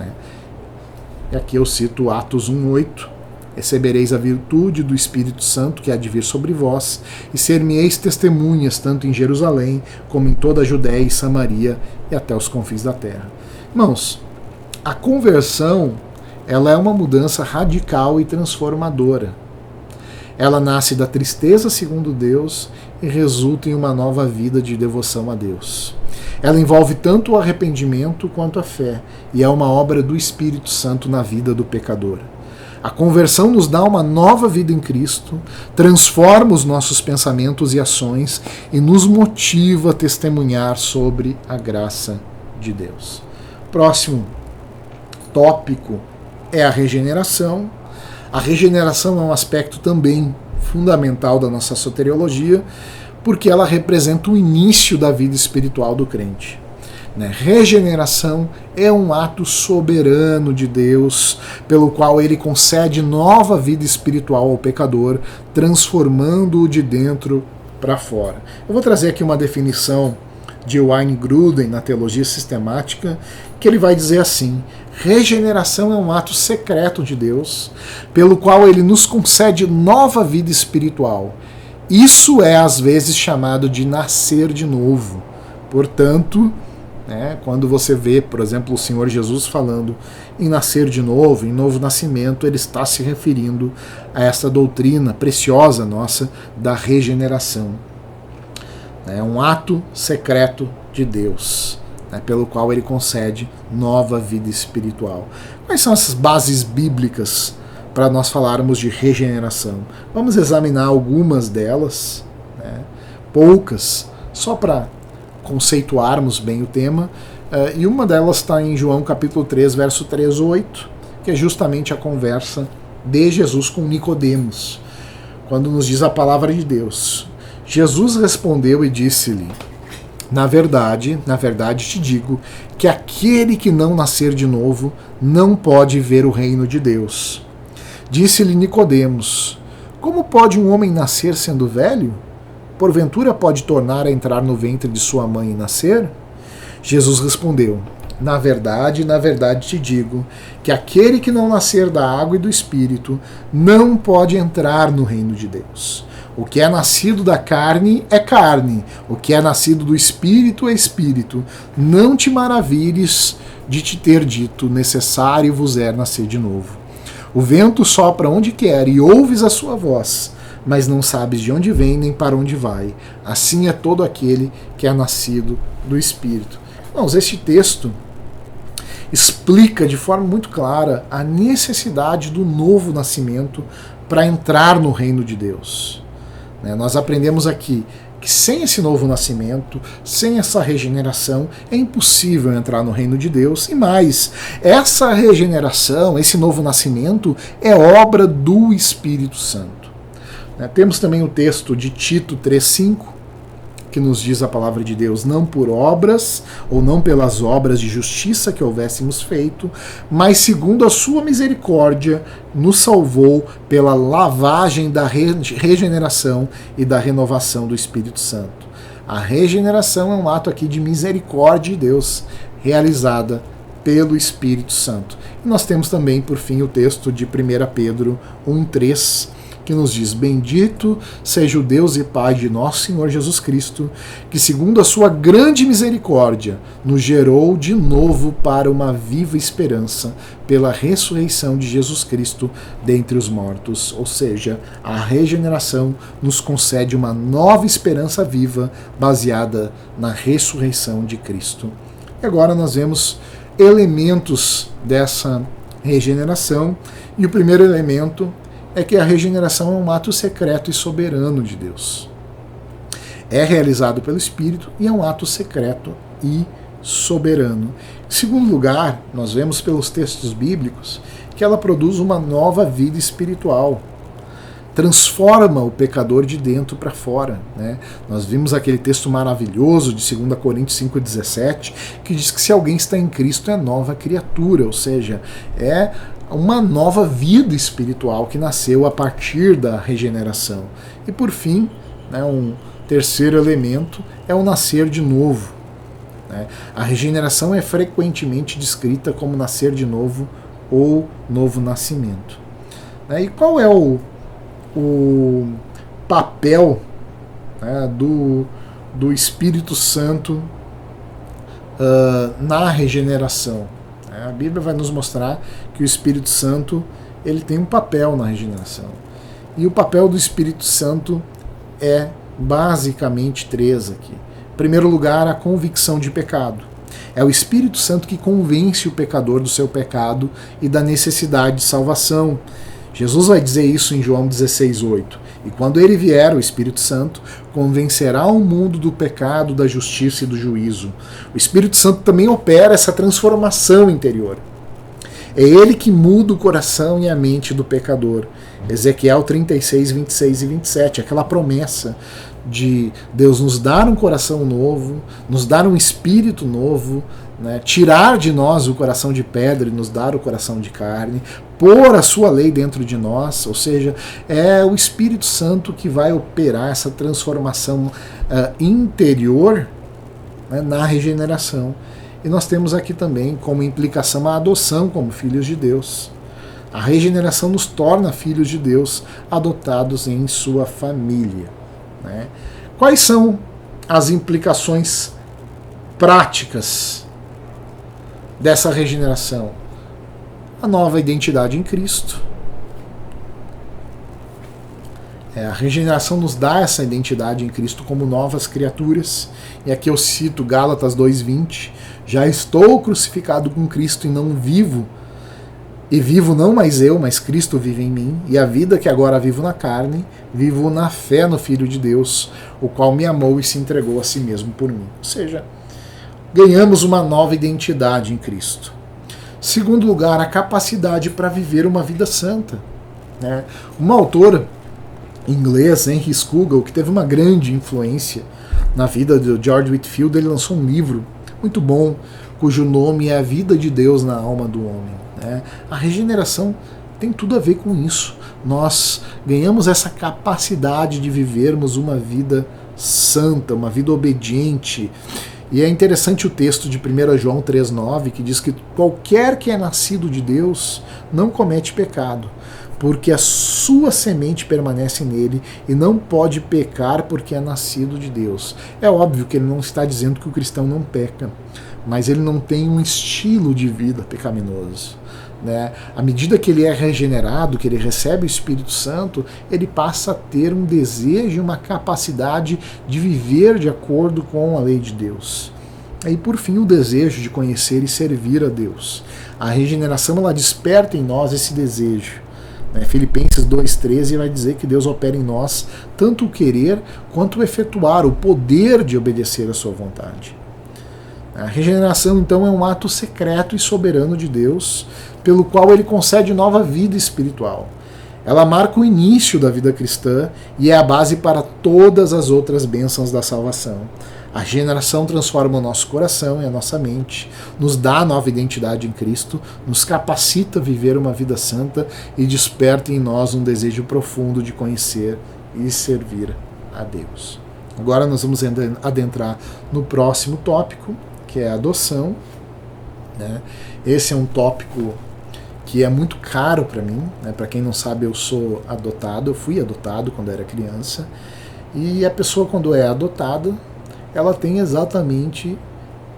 E aqui eu cito Atos 1:8. Recebereis a virtude do Espírito Santo que há de vir sobre vós, e ser-me-eis testemunhas tanto em Jerusalém, como em toda a Judéia e Samaria, e até os confins da terra. Irmãos, a conversão, ela é uma mudança radical e transformadora. Ela nasce da tristeza segundo Deus e resulta em uma nova vida de devoção a Deus. Ela envolve tanto o arrependimento quanto a fé, e é uma obra do Espírito Santo na vida do pecador. A conversão nos dá uma nova vida em Cristo, transforma os nossos pensamentos e ações e nos motiva a testemunhar sobre a graça de Deus. Próximo tópico é a regeneração. A regeneração é um aspecto também fundamental da nossa soteriologia, porque ela representa o início da vida espiritual do crente. Né? Regeneração é um ato soberano de Deus, pelo qual ele concede nova vida espiritual ao pecador, transformando-o de dentro para fora. Eu vou trazer aqui uma definição de Wayne Grudem na Teologia Sistemática, que ele vai dizer assim: regeneração é um ato secreto de Deus, pelo qual ele nos concede nova vida espiritual. Isso é às vezes chamado de nascer de novo. Portanto, quando você vê, por exemplo, o Senhor Jesus falando em nascer de novo, em novo nascimento, ele está se referindo a essa doutrina preciosa nossa da regeneração. É um ato secreto de Deus, pelo qual ele concede nova vida espiritual. Quais são essas bases bíblicas para nós falarmos de regeneração? Vamos examinar algumas delas, poucas, só para conceituarmos bem o tema, e uma delas está em João capítulo 3, verso 3 a 8, que é justamente a conversa de Jesus com Nicodemos, quando nos diz a palavra de Deus. Jesus respondeu e disse-lhe: na verdade te digo, que aquele que não nascer de novo não pode ver o reino de Deus. Disse-lhe Nicodemos: como pode um homem nascer sendo velho? Porventura pode tornar a entrar no ventre de sua mãe e nascer? Jesus respondeu: na verdade te digo, que aquele que não nascer da água e do Espírito não pode entrar no reino de Deus. O que é nascido da carne é carne, o que é nascido do Espírito é Espírito. Não te maravilhes de te ter dito: necessário vos é nascer de novo. O vento sopra onde quer e ouves a sua voz, mas não sabes de onde vem nem para onde vai. Assim é todo aquele que é nascido do Espírito. Irmãos, este texto explica de forma muito clara a necessidade do novo nascimento para entrar no reino de Deus. Nós aprendemos aqui que sem esse novo nascimento, sem essa regeneração, é impossível entrar no reino de Deus. E mais, essa regeneração, esse novo nascimento, é obra do Espírito Santo. Temos também o texto de Tito 3,5, que nos diz a palavra de Deus: não por obras, ou não pelas obras de justiça que houvéssemos feito, mas segundo a sua misericórdia, nos salvou pela lavagem da regeneração e da renovação do Espírito Santo. A regeneração é um ato aqui de misericórdia de Deus, realizada pelo Espírito Santo. E nós temos também, por fim, o texto de 1 Pedro 1,3, que nos diz: bendito seja o Deus e Pai de nosso Senhor Jesus Cristo, que segundo a sua grande misericórdia nos gerou de novo para uma viva esperança pela ressurreição de Jesus Cristo dentre os mortos. Ou seja, a regeneração nos concede uma nova esperança viva baseada na ressurreição de Cristo. E agora nós vemos elementos dessa regeneração, e o primeiro elemento é que a regeneração é um ato secreto e soberano de Deus. É realizado pelo Espírito e é um ato secreto e soberano. Em segundo lugar, nós vemos pelos textos bíblicos que ela produz uma nova vida espiritual. Transforma o pecador de dentro para fora. Nós vimos aquele texto maravilhoso de 2 Coríntios 5,17, que diz que se alguém está em Cristo é nova criatura, ou seja, é uma nova vida espiritual que nasceu a partir da regeneração. E por fim, um terceiro elemento é o nascer de novo. A regeneração é frequentemente descrita como nascer de novo ou novo nascimento. E qual é o papel do Espírito Santo na regeneração? A Bíblia vai nos mostrar que o Espírito Santo ele tem um papel na regeneração. E o papel do Espírito Santo é basicamente três aqui. Em primeiro lugar, a convicção de pecado. É o Espírito Santo que convence o pecador do seu pecado e da necessidade de salvação. Jesus vai dizer isso em João 16,8. E quando ele vier, o Espírito Santo convencerá o mundo do pecado, da justiça e do juízo. O Espírito Santo também opera essa transformação interior. É ele que muda o coração e a mente do pecador. Ezequiel 36, 26 e 27, aquela promessa de Deus nos dar um coração novo, nos dar um espírito novo, né, tirar de nós o coração de pedra e nos dar o coração de carne, pôr a sua lei dentro de nós, ou seja, é o Espírito Santo que vai operar essa transformação interior, né, na regeneração. E nós temos aqui também como implicação a adoção como filhos de Deus. A regeneração nos torna filhos de Deus, adotados em sua família, né? Quais são as implicações práticas dessa regeneração? A nova identidade em Cristo. A regeneração nos dá essa identidade em Cristo como novas criaturas. E aqui eu cito Gálatas 2:20. Já estou crucificado com Cristo e não vivo. E vivo não mais eu, mas Cristo vive em mim. E a vida que agora vivo na carne, vivo na fé no Filho de Deus, o qual me amou e se entregou a si mesmo por mim. Ou seja, ganhamos uma nova identidade em Cristo. Segundo lugar, a capacidade para viver uma vida santa, né? Uma autora inglesa, Henry Scougal, que teve uma grande influência na vida de George Whitefield, ele lançou um livro muito bom, cujo nome é A Vida de Deus na Alma do Homem, né? A regeneração tem tudo a ver com isso. Nós ganhamos essa capacidade de vivermos uma vida santa, uma vida obediente. E é interessante o texto de 1 João 3,9, que diz que qualquer que é nascido de Deus não comete pecado, porque a sua semente permanece nele e não pode pecar porque é nascido de Deus. É óbvio que ele não está dizendo que o cristão não peca, mas ele não tem um estilo de vida pecaminoso, né? À medida que ele é regenerado, que ele recebe o Espírito Santo, ele passa a ter um desejo e uma capacidade de viver de acordo com a lei de Deus. E por fim, o desejo de conhecer e servir a Deus. A regeneração, ela desperta em nós esse desejo. Filipenses 2,13 vai dizer que Deus opera em nós tanto o querer quanto o efetuar, o poder de obedecer à sua vontade. A regeneração, então, é um ato secreto e soberano de Deus, pelo qual ele concede nova vida espiritual. Ela marca o início da vida cristã e é a base para todas as outras bênçãos da salvação. A regeneração transforma o nosso coração e a nossa mente, nos dá a nova identidade em Cristo, nos capacita a viver uma vida santa e desperta em nós um desejo profundo de conhecer e servir a Deus. Agora nós vamos adentrar no próximo tópico, que é a adoção, né? Esse é um tópico que é muito caro para mim, né? Para quem não sabe, eu sou adotado, eu fui adotado quando era criança, e a pessoa, quando é adotada, ela tem exatamente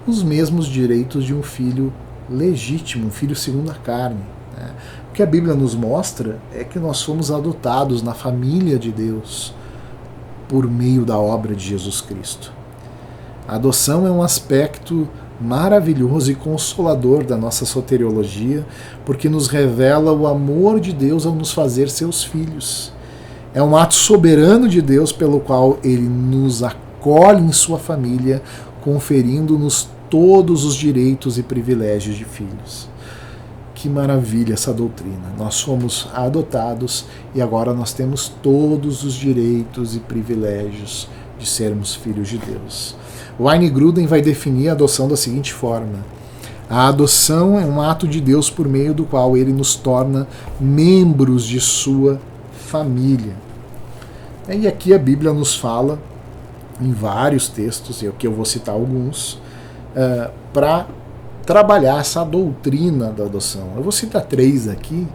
os mesmos direitos de um filho legítimo, um filho segundo a carne, né? O que a Bíblia nos mostra é que nós fomos adotados na família de Deus por meio da obra de Jesus Cristo. A adoção é um aspecto maravilhoso e consolador da nossa soteriologia, porque nos revela o amor de Deus ao nos fazer seus filhos. É um ato soberano de Deus pelo qual ele nos acolhe em sua família, conferindo-nos todos os direitos e privilégios de filhos. Que maravilha essa doutrina! Nós fomos adotados e agora nós temos todos os direitos e privilégios de sermos filhos de Deus. Wayne Grudem vai definir a adoção da seguinte forma: a adoção é um ato de Deus por meio do qual ele nos torna membros de sua família. E aqui a Bíblia nos fala em vários textos, e aqui eu vou citar alguns, para trabalhar essa doutrina da adoção. Eu vou citar 3 aqui.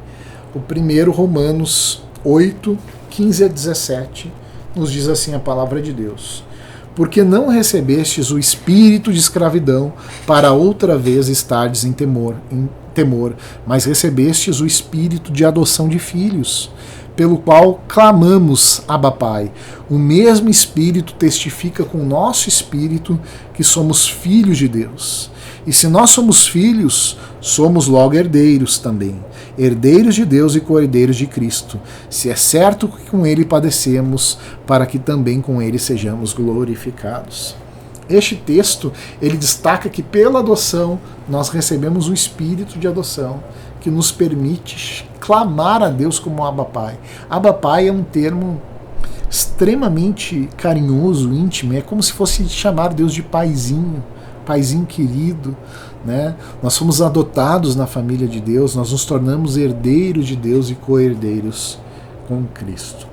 O primeiro, Romanos 8, 15 a 17, nos diz assim a palavra de Deus: porque não recebestes o espírito de escravidão para outra vez estardes em temor, mas recebestes o espírito de adoção de filhos, pelo qual clamamos, Abba Pai. O mesmo Espírito testifica com o nosso espírito que somos filhos de Deus. E se nós somos filhos, somos logo herdeiros também, herdeiros de Deus e co-herdeiros de Cristo, se é certo que com ele padecemos, para que também com ele sejamos glorificados. Este texto, ele destaca que pela adoção nós recebemos o espírito de adoção, que nos permite clamar a Deus como Abba Pai. Abba Pai é um termo extremamente carinhoso, íntimo. É como se fosse chamar Deus de paizinho, paizinho querido, né? Nós fomos adotados na família de Deus, nós nos tornamos herdeiros de Deus e co-herdeiros com Cristo.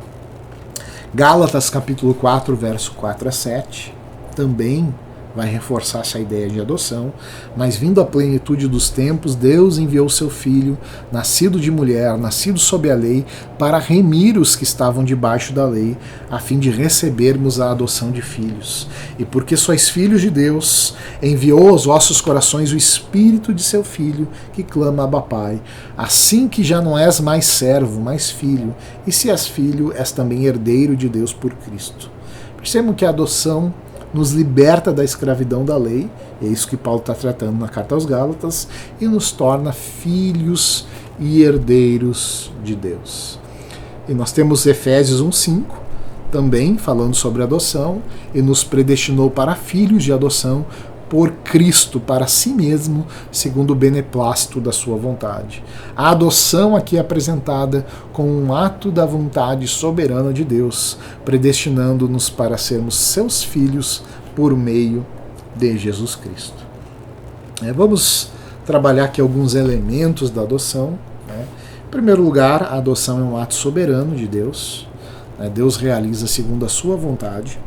Gálatas capítulo 4, verso 4 a 7, também vai reforçar essa ideia de adoção. Mas vindo à plenitude dos tempos, Deus enviou seu Filho, nascido de mulher, nascido sob a lei, para remir os que estavam debaixo da lei, a fim de recebermos a adoção de filhos. E porque sois filhos de Deus, enviou aos vossos corações o Espírito de seu Filho, que clama Abba Pai. Assim que já não és mais servo, mas filho, e se és filho, és também herdeiro de Deus por Cristo. Percebam que a adoção nos liberta da escravidão da lei, é isso que Paulo está tratando na carta aos Gálatas, e nos torna filhos e herdeiros de Deus. E nós temos Efésios 1:5, também falando sobre adoção, e nos predestinou para filhos de adoção por Cristo, para si mesmo, segundo o beneplácito da sua vontade. A adoção aqui é apresentada como um ato da vontade soberana de Deus, predestinando-nos para sermos seus filhos por meio de Jesus Cristo. Vamos trabalhar aqui alguns elementos da adoção. Em primeiro lugar, a adoção é um ato soberano de Deus. Deus realiza segundo a sua vontade.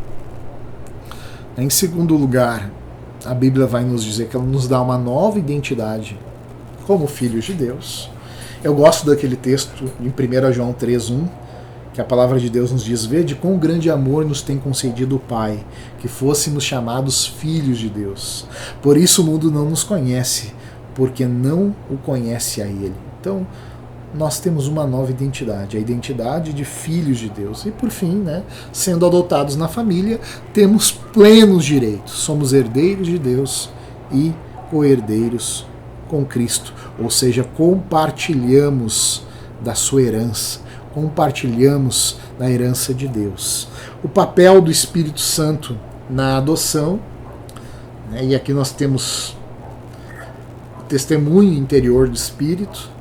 Em segundo lugar, a Bíblia vai nos dizer que ela nos dá uma nova identidade como filhos de Deus. Eu gosto daquele texto em 1 João 3:1, que a palavra de Deus nos diz: vede quão grande amor nos tem concedido o Pai, que fôssemos chamados filhos de Deus. Por isso o mundo não nos conhece, porque não o conhece a Ele. Então, nós temos uma nova identidade, a identidade de filhos de Deus. E por fim, sendo adotados na família, temos plenos direitos. Somos herdeiros de Deus e co-herdeiros com Cristo. Ou seja, compartilhamos da sua herança, compartilhamos da herança de Deus. O papel do Espírito Santo na adoção, e aqui nós temos o testemunho interior do Espírito.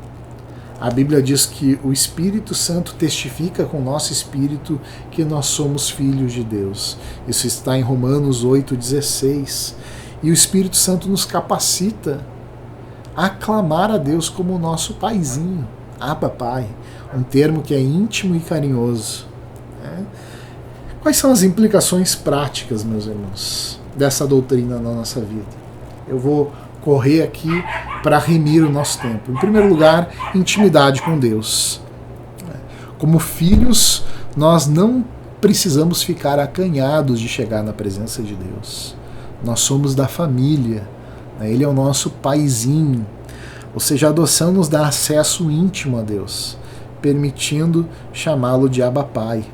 A Bíblia diz que o Espírito Santo testifica com o nosso espírito que nós somos filhos de Deus. Isso está em Romanos 8,16. E o Espírito Santo nos capacita a clamar a Deus como o nosso paizinho, Abba Pai, um termo que é íntimo e carinhoso. Quais são as implicações práticas, meus irmãos, dessa doutrina na nossa vida? Eu vou correr aqui para remir o nosso tempo. Em primeiro lugar, intimidade com Deus. Como filhos, nós não precisamos ficar acanhados de chegar na presença de Deus. Nós somos da família. Ele é o nosso paizinho. Ou seja, a adoção nos dá acesso íntimo a Deus, permitindo chamá-lo de Abba Pai.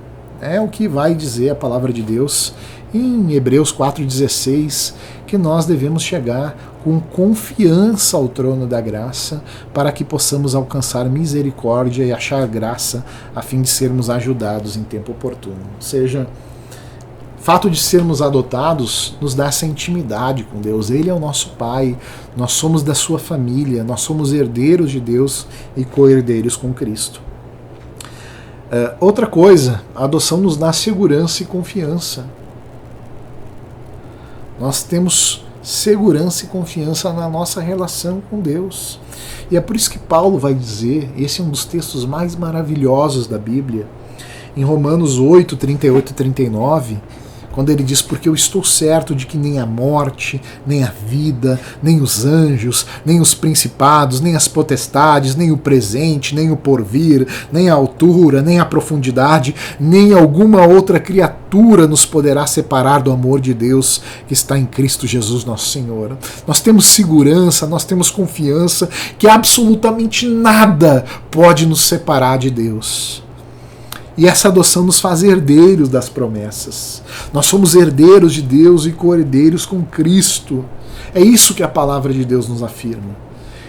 É o que vai dizer a palavra de Deus em Hebreus 4,16, que nós devemos chegar com confiança ao trono da graça, para que possamos alcançar misericórdia e achar graça, a fim de sermos ajudados em tempo oportuno. Ou seja, o fato de sermos adotados nos dá essa intimidade com Deus. Ele é o nosso Pai, nós somos da sua família, nós somos herdeiros de Deus e co-herdeiros com Cristo. Outra coisa, a adoção nos dá segurança e confiança. Nós temos segurança e confiança na nossa relação com Deus. E é por isso que Paulo vai dizer, esse é um dos textos mais maravilhosos da Bíblia, em Romanos 8, 38 e 39, quando ele diz: porque eu estou certo de que nem a morte, nem a vida, nem os anjos, nem os principados, nem as potestades, nem o presente, nem o porvir, nem a altura, nem a profundidade, nem alguma outra criatura nos poderá separar do amor de Deus que está em Cristo Jesus nosso Senhor. Nós temos segurança, nós temos confiança que absolutamente nada pode nos separar de Deus. E essa adoção nos faz herdeiros das promessas. Nós somos herdeiros de Deus e co-herdeiros com Cristo. É isso que a palavra de Deus nos afirma.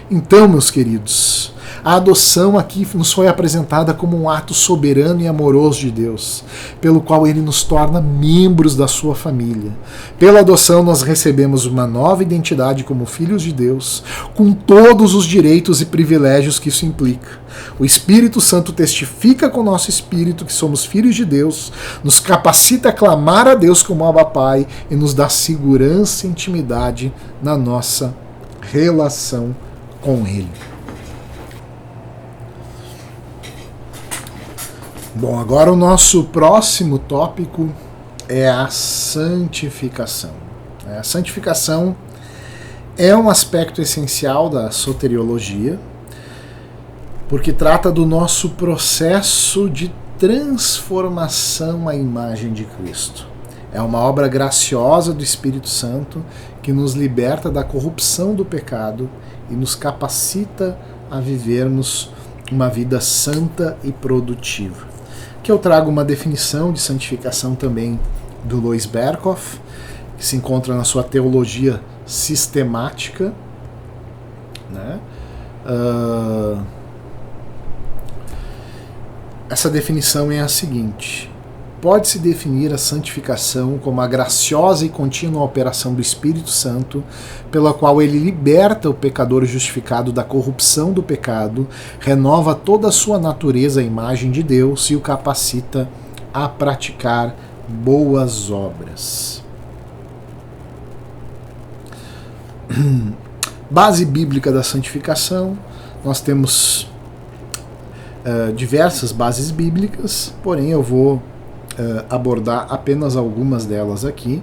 Então, meus queridos, A adoção aqui nos foi apresentada como um ato soberano e amoroso de Deus, pelo qual ele nos torna membros da sua família. Pela adoção nós recebemos uma nova identidade como filhos de Deus, com todos os direitos e privilégios que isso implica. O Espírito Santo testifica com o nosso espírito que somos filhos de Deus, nos capacita a clamar a Deus como Abba Pai e nos dá segurança e intimidade na nossa relação com Ele. Bom, agora o nosso próximo tópico é a santificação. A santificação é um aspecto essencial da soteriologia, porque trata do nosso processo de transformação à imagem de Cristo. É uma obra graciosa do Espírito Santo que nos liberta da corrupção do pecado e nos capacita a vivermos uma vida santa e produtiva. Aqui eu trago uma definição de santificação também do Lois Berkhof, que se encontra na sua Teologia Sistemática, né? Essa definição é a seguinte: pode-se definir a santificação como a graciosa e contínua operação do Espírito Santo, pela qual ele liberta o pecador justificado da corrupção do pecado, renova toda a sua natureza à imagem de Deus e o capacita a praticar boas obras. Base bíblica da santificação: nós temos diversas bases bíblicas, porém eu vou abordar apenas algumas delas aqui.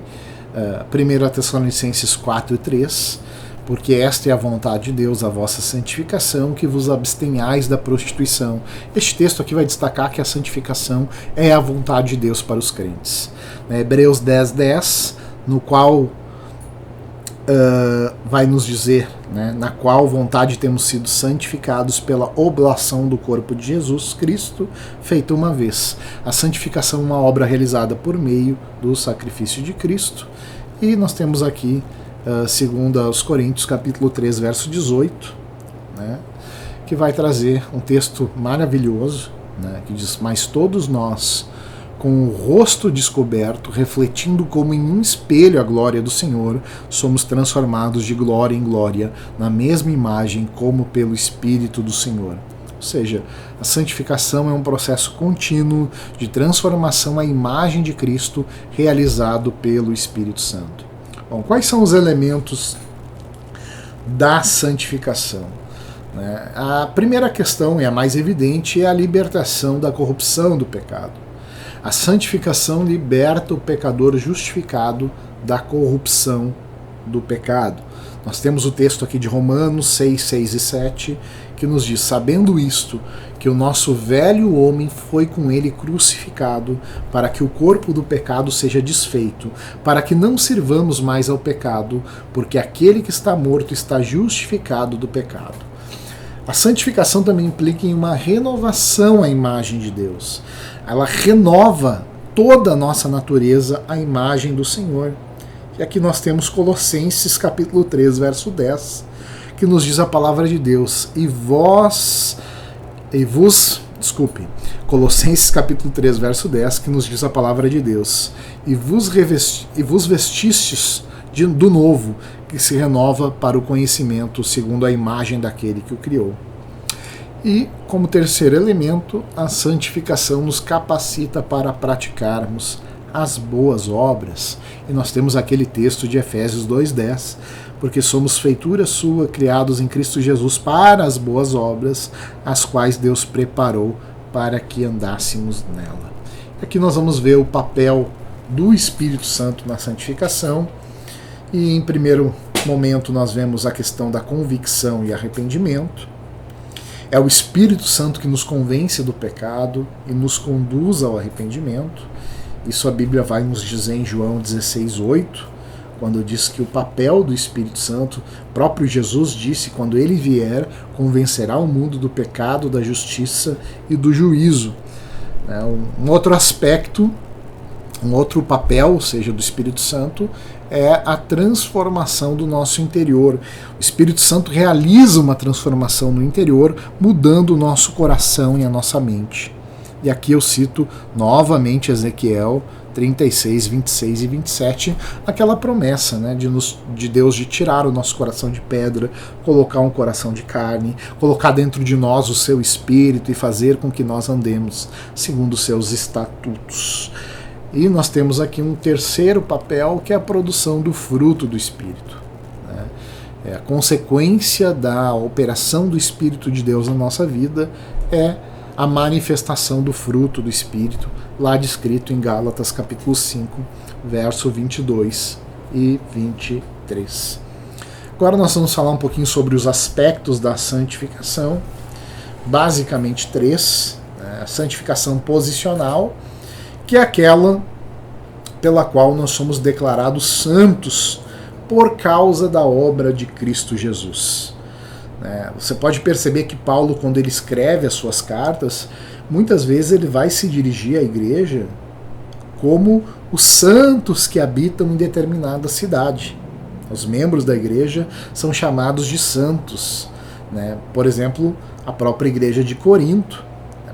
1 Tessalonicenses 4:3, porque esta é a vontade de Deus, a vossa santificação, que vos abstenhais da prostituição. Este texto aqui vai destacar que a santificação é a vontade de Deus para os crentes. Hebreus 10:10, no qual vai nos dizer, né, na qual vontade temos sido santificados pela oblação do corpo de Jesus Cristo, feita uma vez. A santificação é uma obra realizada por meio do sacrifício de Cristo. E nós temos aqui, segundo aos Coríntios, capítulo 3, verso 18, né, que vai trazer um texto maravilhoso, né, que diz: mas todos nós, com o rosto descoberto, refletindo como em um espelho a glória do Senhor, somos transformados de glória em glória, na mesma imagem como pelo Espírito do Senhor. Ou seja, a santificação é um processo contínuo de transformação à imagem de Cristo, realizado pelo Espírito Santo. Bom, quais são os elementos da santificação? A primeira questão, e a mais evidente, é a libertação da corrupção do pecado. A santificação liberta o pecador justificado da corrupção do pecado. Nós temos o texto aqui de Romanos 6, 6 e 7, que nos diz: sabendo isto, que o nosso velho homem foi com ele crucificado, para que o corpo do pecado seja desfeito, para que não sirvamos mais ao pecado, porque aquele que está morto está justificado do pecado. A santificação também implica em uma renovação à imagem de Deus. Ela renova toda a nossa natureza à imagem do Senhor. E aqui nós temos Colossenses capítulo 3, verso 10, que nos diz a palavra de Deus: Colossenses capítulo 3, verso 10, que nos diz a palavra de Deus: e vos vestistes do novo, que se renova para o conhecimento segundo a imagem daquele que o criou. E, como terceiro elemento, a santificação nos capacita para praticarmos as boas obras. E nós temos aquele texto de Efésios 2:10, porque somos feitura sua, criados em Cristo Jesus para as boas obras, as quais Deus preparou para que andássemos nela. Aqui nós vamos ver o papel do Espírito Santo na santificação. E em primeiro momento nós vemos a questão da convicção e arrependimento. É o Espírito Santo que nos convence do pecado e nos conduz ao arrependimento. Isso a Bíblia vai nos dizer em João 16:8, quando diz que o papel do Espírito Santo, próprio Jesus disse, quando ele vier, convencerá o mundo do pecado, da justiça e do juízo. Um outro aspecto, um outro papel, ou seja, do Espírito Santo, é a transformação do nosso interior. O Espírito Santo realiza uma transformação no interior, mudando o nosso coração e a nossa mente. E aqui eu cito novamente Ezequiel 36, 26 e 27, aquela promessa, né, de Deus de tirar o nosso coração de pedra, colocar um coração de carne, colocar dentro de nós o seu Espírito e fazer com que nós andemos segundo os seus estatutos. E nós temos aqui um terceiro papel, que é a produção do fruto do Espírito. Né? É a consequência da operação do Espírito de Deus na nossa vida, é a manifestação do fruto do Espírito, lá descrito em Gálatas capítulo 5, verso 22 e 23. Agora nós vamos falar um pouquinho sobre os aspectos da santificação, basicamente 3. Né? A santificação posicional, que é aquela pela qual nós somos declarados santos por causa da obra de Cristo Jesus. Você pode perceber que Paulo, quando ele escreve as suas cartas, muitas vezes ele vai se dirigir à igreja como os santos que habitam em determinada cidade. Os membros da igreja são chamados de santos. Por exemplo, a própria igreja de Corinto,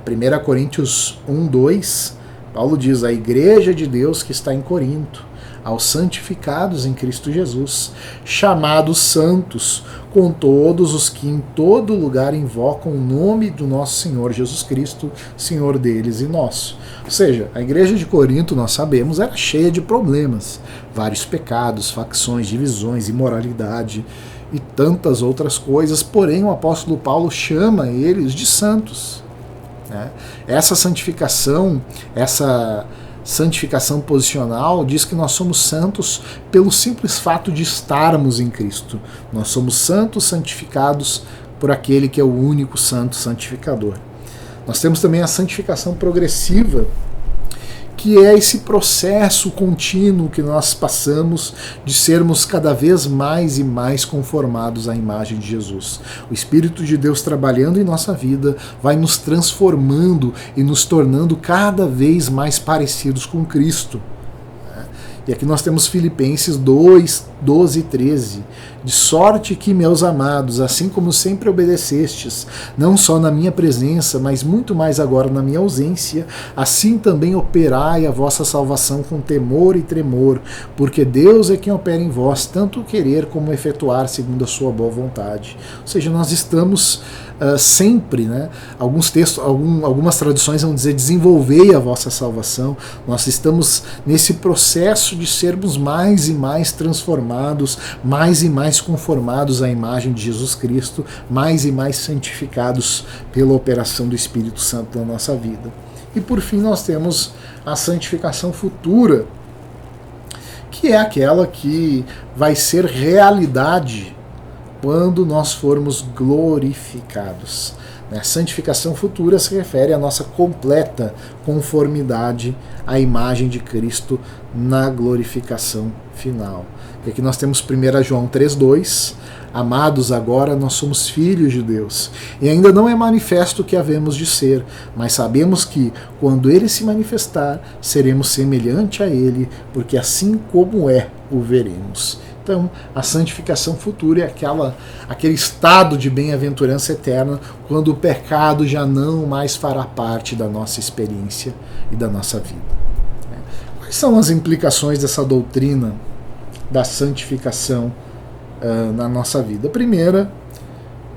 1 Coríntios 1:2, Paulo diz: a igreja de Deus que está em Corinto, aos santificados em Cristo Jesus, chamados santos, com todos os que em todo lugar invocam o nome do nosso Senhor Jesus Cristo, Senhor deles e nosso. Ou seja, a igreja de Corinto, nós sabemos, era cheia de problemas, vários pecados, facções, divisões, imoralidade e tantas outras coisas, porém o apóstolo Paulo chama eles de santos. Essa santificação posicional diz que nós somos santos pelo simples fato de estarmos em Cristo. Nós somos santos santificados por aquele que é o único santo santificador. Nós temos também a santificação progressiva, que é esse processo contínuo que nós passamos de sermos cada vez mais e mais conformados à imagem de Jesus. O Espírito de Deus trabalhando em nossa vida vai nos transformando e nos tornando cada vez mais parecidos com Cristo. E aqui nós temos Filipenses 2, 12 e 13. De sorte que, meus amados, assim como sempre obedecestes, não só na minha presença, mas muito mais agora na minha ausência, assim também operai a vossa salvação com temor e tremor, porque Deus é quem opera em vós, tanto o querer como o efetuar segundo a sua boa vontade. Ou seja, nós estamos sempre, alguns textos, algumas traduções vão dizer desenvolvei a vossa salvação. Nós estamos nesse processo de sermos mais e mais transformados, mais e mais conformados à imagem de Jesus Cristo, mais e mais santificados pela operação do Espírito Santo na nossa vida. E por fim nós temos a santificação futura, que é aquela que vai ser realidade quando nós formos glorificados. A santificação futura se refere à nossa completa conformidade à imagem de Cristo na glorificação final. E aqui nós temos 1 João 3,2: amados, agora nós somos filhos de Deus, e ainda não é manifesto o que havemos de ser, mas sabemos que, quando Ele se manifestar, seremos semelhante a Ele, porque assim como é, o veremos. Então, a santificação futura é aquele estado de bem-aventurança eterna, quando o pecado já não mais fará parte da nossa experiência e da nossa vida. Quais são as implicações dessa doutrina da santificação na nossa vida? A primeira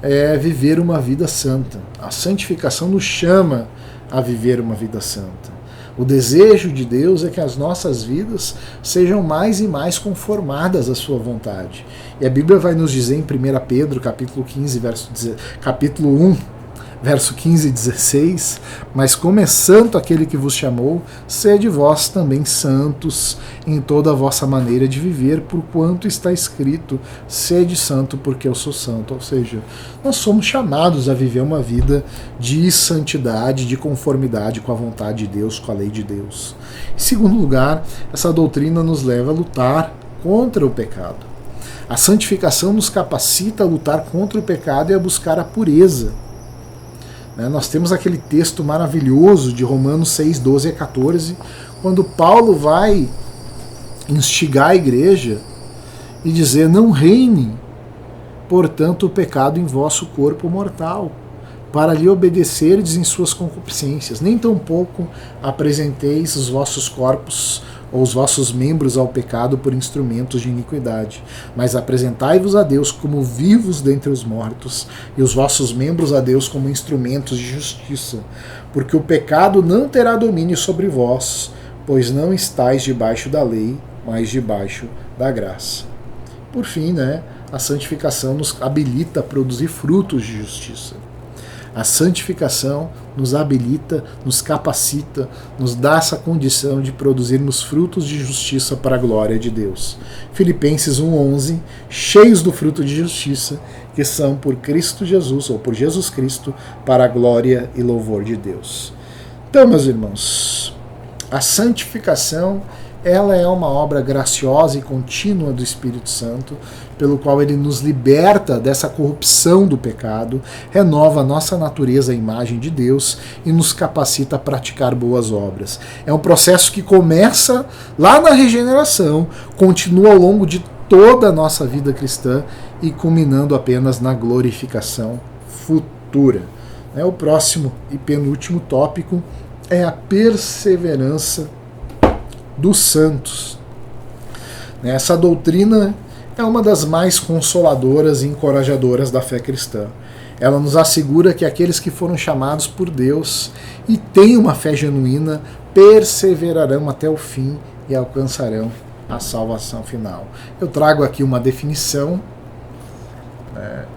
é viver uma vida santa. A santificação nos chama a viver uma vida santa. O desejo de Deus é que as nossas vidas sejam mais e mais conformadas à sua vontade. E a Bíblia vai nos dizer em 1 Pedro, capítulo 1, verso 15 e 16: mas como é santo aquele que vos chamou, sede vós também santos em toda a vossa maneira de viver, porquanto está escrito, sede santo porque eu sou santo. Ou seja, nós somos chamados a viver uma vida de santidade, de conformidade com a vontade de Deus, com a lei de Deus. Em segundo lugar, essa doutrina nos leva a lutar contra o pecado. A santificação nos capacita a lutar contra o pecado e a buscar a pureza. Nós temos aquele texto maravilhoso de Romanos 6, 12 a 14, quando Paulo vai instigar a igreja e dizer: não reine, portanto, o pecado em vosso corpo mortal, para lhe obedecerdes em suas concupiscências. Nem tampouco apresenteis os vossos corpos ou os vossos membros ao pecado por instrumentos de iniquidade, mas apresentai-vos a Deus como vivos dentre os mortos, e os vossos membros a Deus como instrumentos de justiça, porque o pecado não terá domínio sobre vós, pois não estáis debaixo da lei, mas debaixo da graça. Por fim, a santificação nos habilita a produzir frutos de justiça. A santificação nos habilita, nos capacita, nos dá essa condição de produzirmos frutos de justiça para a glória de Deus. Filipenses 1:11, cheios do fruto de justiça, que são por Cristo Jesus, ou por Jesus Cristo, para a glória e louvor de Deus. Então, meus irmãos, a santificação, ela é uma obra graciosa e contínua do Espírito Santo, pelo qual ele nos liberta dessa corrupção do pecado, renova a nossa natureza à imagem de Deus e nos capacita a praticar boas obras. É um processo que começa lá na regeneração, continua ao longo de toda a nossa vida cristã e culminando apenas na glorificação futura. O próximo e penúltimo tópico é a perseverança dos santos. Essa doutrina é uma das mais consoladoras e encorajadoras da fé cristã. Ela nos assegura que aqueles que foram chamados por Deus e têm uma fé genuína perseverarão até o fim e alcançarão a salvação final. Eu trago aqui uma definição,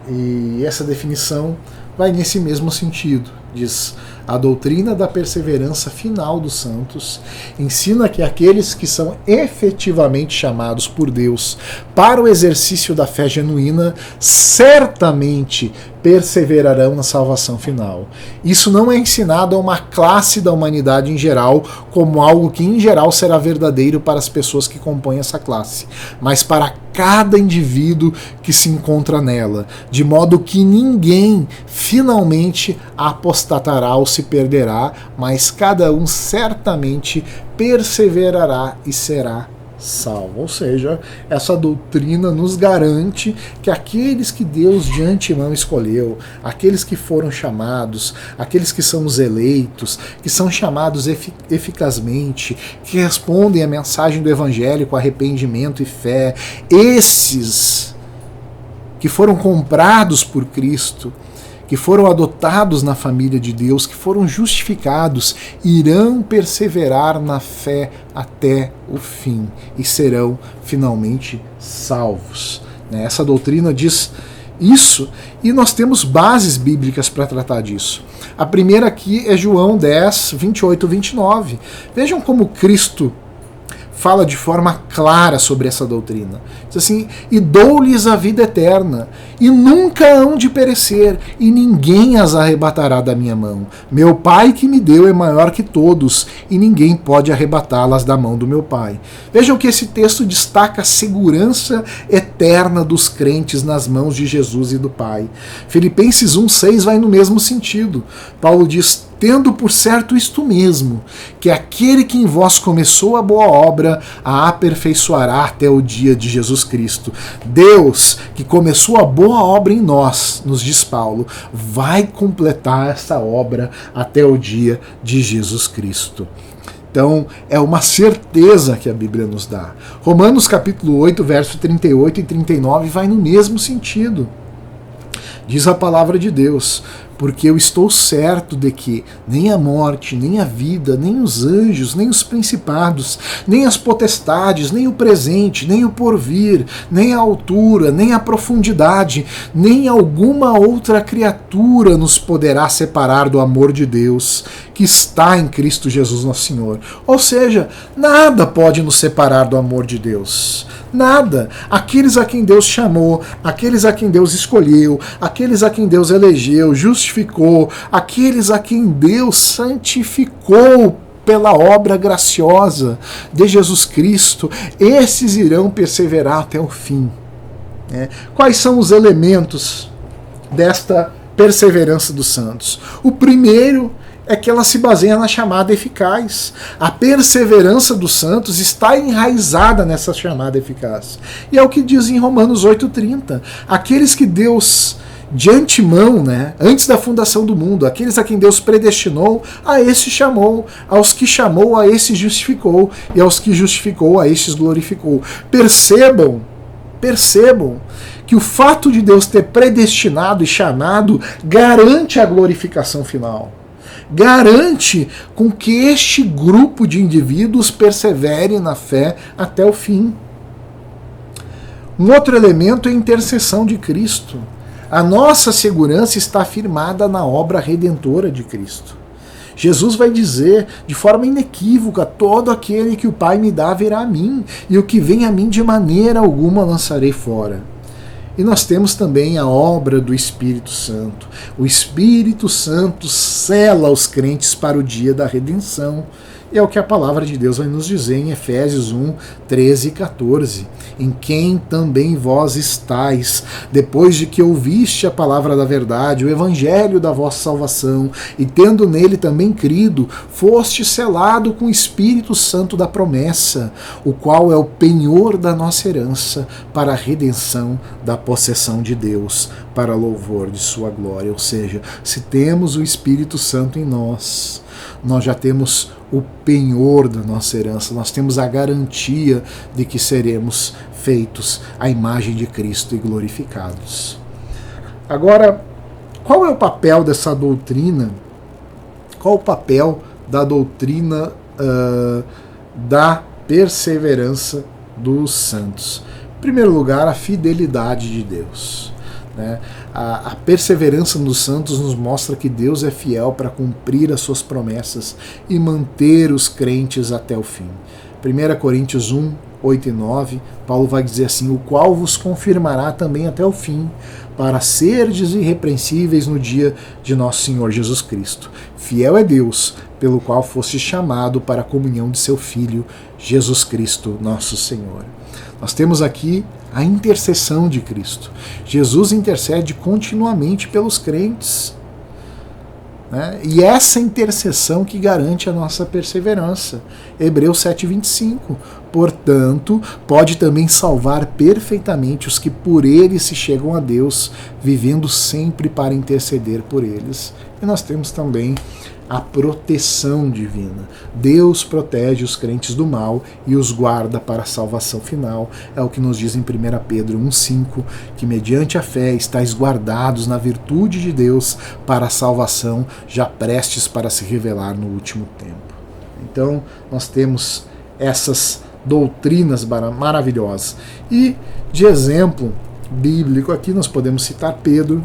e essa definição vai nesse mesmo sentido. Diz: a doutrina da perseverança final dos santos ensina que aqueles que são efetivamente chamados por Deus para o exercício da fé genuína certamente perseverarão na salvação final. Isso não é ensinado a uma classe da humanidade em geral, como algo que em geral será verdadeiro para as pessoas que compõem essa classe, mas para cada indivíduo que se encontra nela, de modo que ninguém finalmente apostatará ou se perderá, mas cada um certamente perseverará e será salvo. Ou seja, essa doutrina nos garante que aqueles que Deus de antemão escolheu, aqueles que foram chamados, aqueles que são os eleitos, que são chamados eficazmente, que respondem à mensagem do Evangelho com arrependimento e fé, esses que foram comprados por Cristo, que foram adotados na família de Deus, que foram justificados, irão perseverar na fé até o fim e serão finalmente salvos. Essa doutrina diz isso e nós temos bases bíblicas para tratar disso. A primeira aqui é João 10, 28 e 29. Vejam como Cristo fala de forma clara sobre essa doutrina. Diz assim: e dou-lhes a vida eterna, e nunca hão de perecer, e ninguém as arrebatará da minha mão. Meu Pai que me deu é maior que todos, e ninguém pode arrebatá-las da mão do meu Pai. Vejam que esse texto destaca a segurança eterna dos crentes nas mãos de Jesus e do Pai. Filipenses 1,6 vai no mesmo sentido. Paulo diz: tendo por certo isto mesmo, que aquele que em vós começou a boa obra, a aperfeiçoará até o dia de Jesus Cristo. Deus, que começou a boa obra em nós, nos diz Paulo, vai completar essa obra até o dia de Jesus Cristo. Então, é uma certeza que a Bíblia nos dá. Romanos capítulo 8, verso 38 e 39 vai no mesmo sentido. Diz a palavra de Deus: porque eu estou certo de que nem a morte, nem a vida, nem os anjos, nem os principados, nem as potestades, nem o presente, nem o porvir, nem a altura, nem a profundidade, nem alguma outra criatura nos poderá separar do amor de Deus que está em Cristo Jesus nosso Senhor. Ou seja, nada pode nos separar do amor de Deus. Nada. Aqueles a quem Deus chamou, aqueles a quem Deus escolheu, aqueles a quem Deus elegeu, justificou, aqueles a quem Deus santificou pela obra graciosa de Jesus Cristo, esses irão perseverar até o fim. Quais são os elementos desta perseverança dos santos? O primeiro é que ela se baseia na chamada eficaz. A perseverança dos santos está enraizada nessa chamada eficaz. E é o que diz em Romanos 8,30. Aqueles que Deus, de antemão, antes da fundação do mundo, aqueles a quem Deus predestinou, a esses chamou. Aos que chamou, a esses justificou. E aos que justificou, a estes glorificou. Percebam que o fato de Deus ter predestinado e chamado garante a glorificação final. Garante com que este grupo de indivíduos persevere na fé até o fim. Um outro elemento é a intercessão de Cristo. A nossa segurança está firmada na obra redentora de Cristo. Jesus vai dizer de forma inequívoca: todo aquele que o Pai me dá virá a mim, e o que vem a mim de maneira alguma lançarei fora. E nós temos também a obra do Espírito Santo. O Espírito Santo sela os crentes para o dia da redenção. E é o que a palavra de Deus vai nos dizer em Efésios 1, 13 e 14. Em quem também vós estáis, depois de que ouviste a palavra da verdade, o evangelho da vossa salvação, e tendo nele também crido, foste selado com o Espírito Santo da promessa, o qual é o penhor da nossa herança, para a redenção da possessão de Deus, para louvor de sua glória. Ou seja, se temos o Espírito Santo em nós, nós já temos o penhor da nossa herança, nós temos a garantia de que seremos feitos à imagem de Cristo e glorificados. Agora, qual é o papel dessa doutrina? Qual o papel da doutrina da perseverança dos santos? Em primeiro lugar, a fidelidade de Deus. A perseverança dos santos nos mostra que Deus é fiel para cumprir as suas promessas e manter os crentes até o fim. 1 Coríntios 1, 8 e 9, Paulo vai dizer assim: o qual vos confirmará também até o fim, para serdes irrepreensíveis no dia de nosso Senhor Jesus Cristo. Fiel é Deus, pelo qual foste chamado para a comunhão de seu Filho, Jesus Cristo, nosso Senhor. Nós temos aqui a intercessão de Cristo. Jesus intercede continuamente pelos crentes. E essa intercessão que garante a nossa perseverança. Hebreus 7,25. Portanto, pode também salvar perfeitamente os que por ele se chegam a Deus, vivendo sempre para interceder por eles. E nós temos também a proteção divina. Deus protege os crentes do mal e os guarda para a salvação final. É o que nos diz em 1 Pedro 1,5, que mediante a fé estáis guardados na virtude de Deus para a salvação, já prestes para se revelar no último tempo. Então, nós temos essas doutrinas maravilhosas. E, de exemplo bíblico, aqui nós podemos citar Pedro,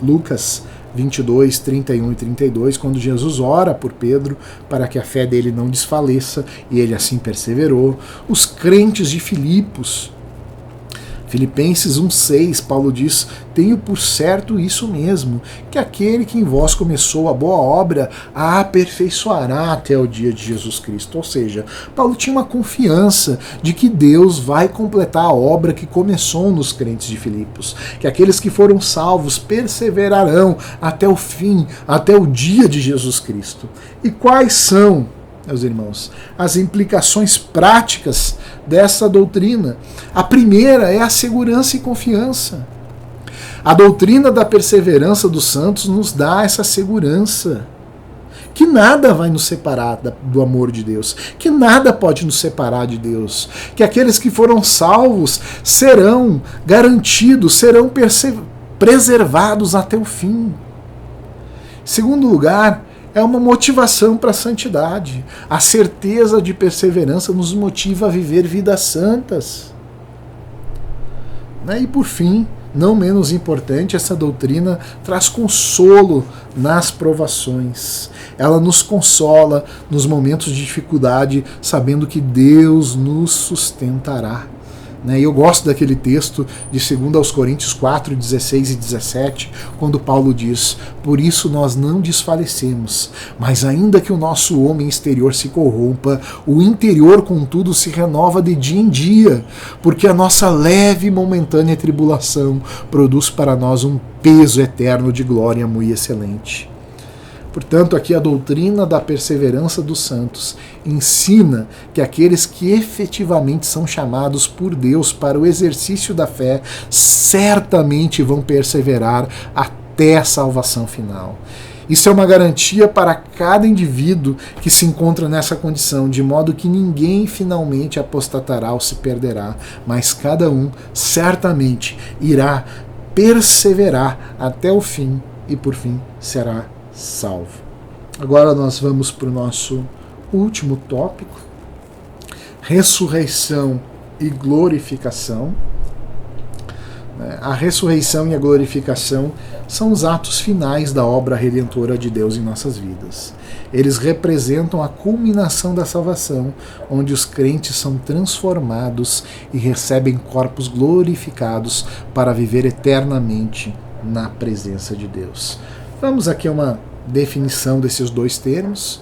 Lucas 22, 31 e 32, quando Jesus ora por Pedro para que a fé dele não desfaleça, e ele assim perseverou. Os crentes de Filipos, Filipenses 1,6, Paulo diz: tenho por certo isso mesmo, que aquele que em vós começou a boa obra a aperfeiçoará até o dia de Jesus Cristo. Ou seja, Paulo tinha uma confiança de que Deus vai completar a obra que começou nos crentes de Filipos, que aqueles que foram salvos perseverarão até o fim, até o dia de Jesus Cristo. E quais são, meus irmãos, as implicações práticas dessa doutrina? A primeira é a segurança e confiança. A doutrina da perseverança dos santos nos dá essa segurança, que nada vai nos separar do amor de Deus, que nada pode nos separar de Deus, que aqueles que foram salvos serão garantidos, serão preservados até o fim. Em segundo lugar, é uma motivação para a santidade. A certeza de perseverança nos motiva a viver vidas santas. E por fim, não menos importante, essa doutrina traz consolo nas provações. Ela nos consola nos momentos de dificuldade, sabendo que Deus nos sustentará. E eu gosto daquele texto de 2 Coríntios 4, 16 e 17, quando Paulo diz: por isso nós não desfalecemos, mas ainda que o nosso homem exterior se corrompa, o interior, contudo, se renova de dia em dia, porque a nossa leve e momentânea tribulação produz para nós um peso eterno de glória muito excelente. Portanto, aqui a doutrina da perseverança dos santos ensina que aqueles que efetivamente são chamados por Deus para o exercício da fé certamente vão perseverar até a salvação final. Isso é uma garantia para cada indivíduo que se encontra nessa condição, de modo que ninguém finalmente apostatará ou se perderá, mas cada um certamente irá perseverar até o fim e por fim será salvo. Agora nós vamos para o nosso último tópico: ressurreição e glorificação. A ressurreição e a glorificação são os atos finais da obra redentora de Deus em nossas vidas. Eles representam a culminação da salvação, onde os crentes são transformados e recebem corpos glorificados para viver eternamente na presença de Deus. Vamos aqui a uma definição desses dois termos.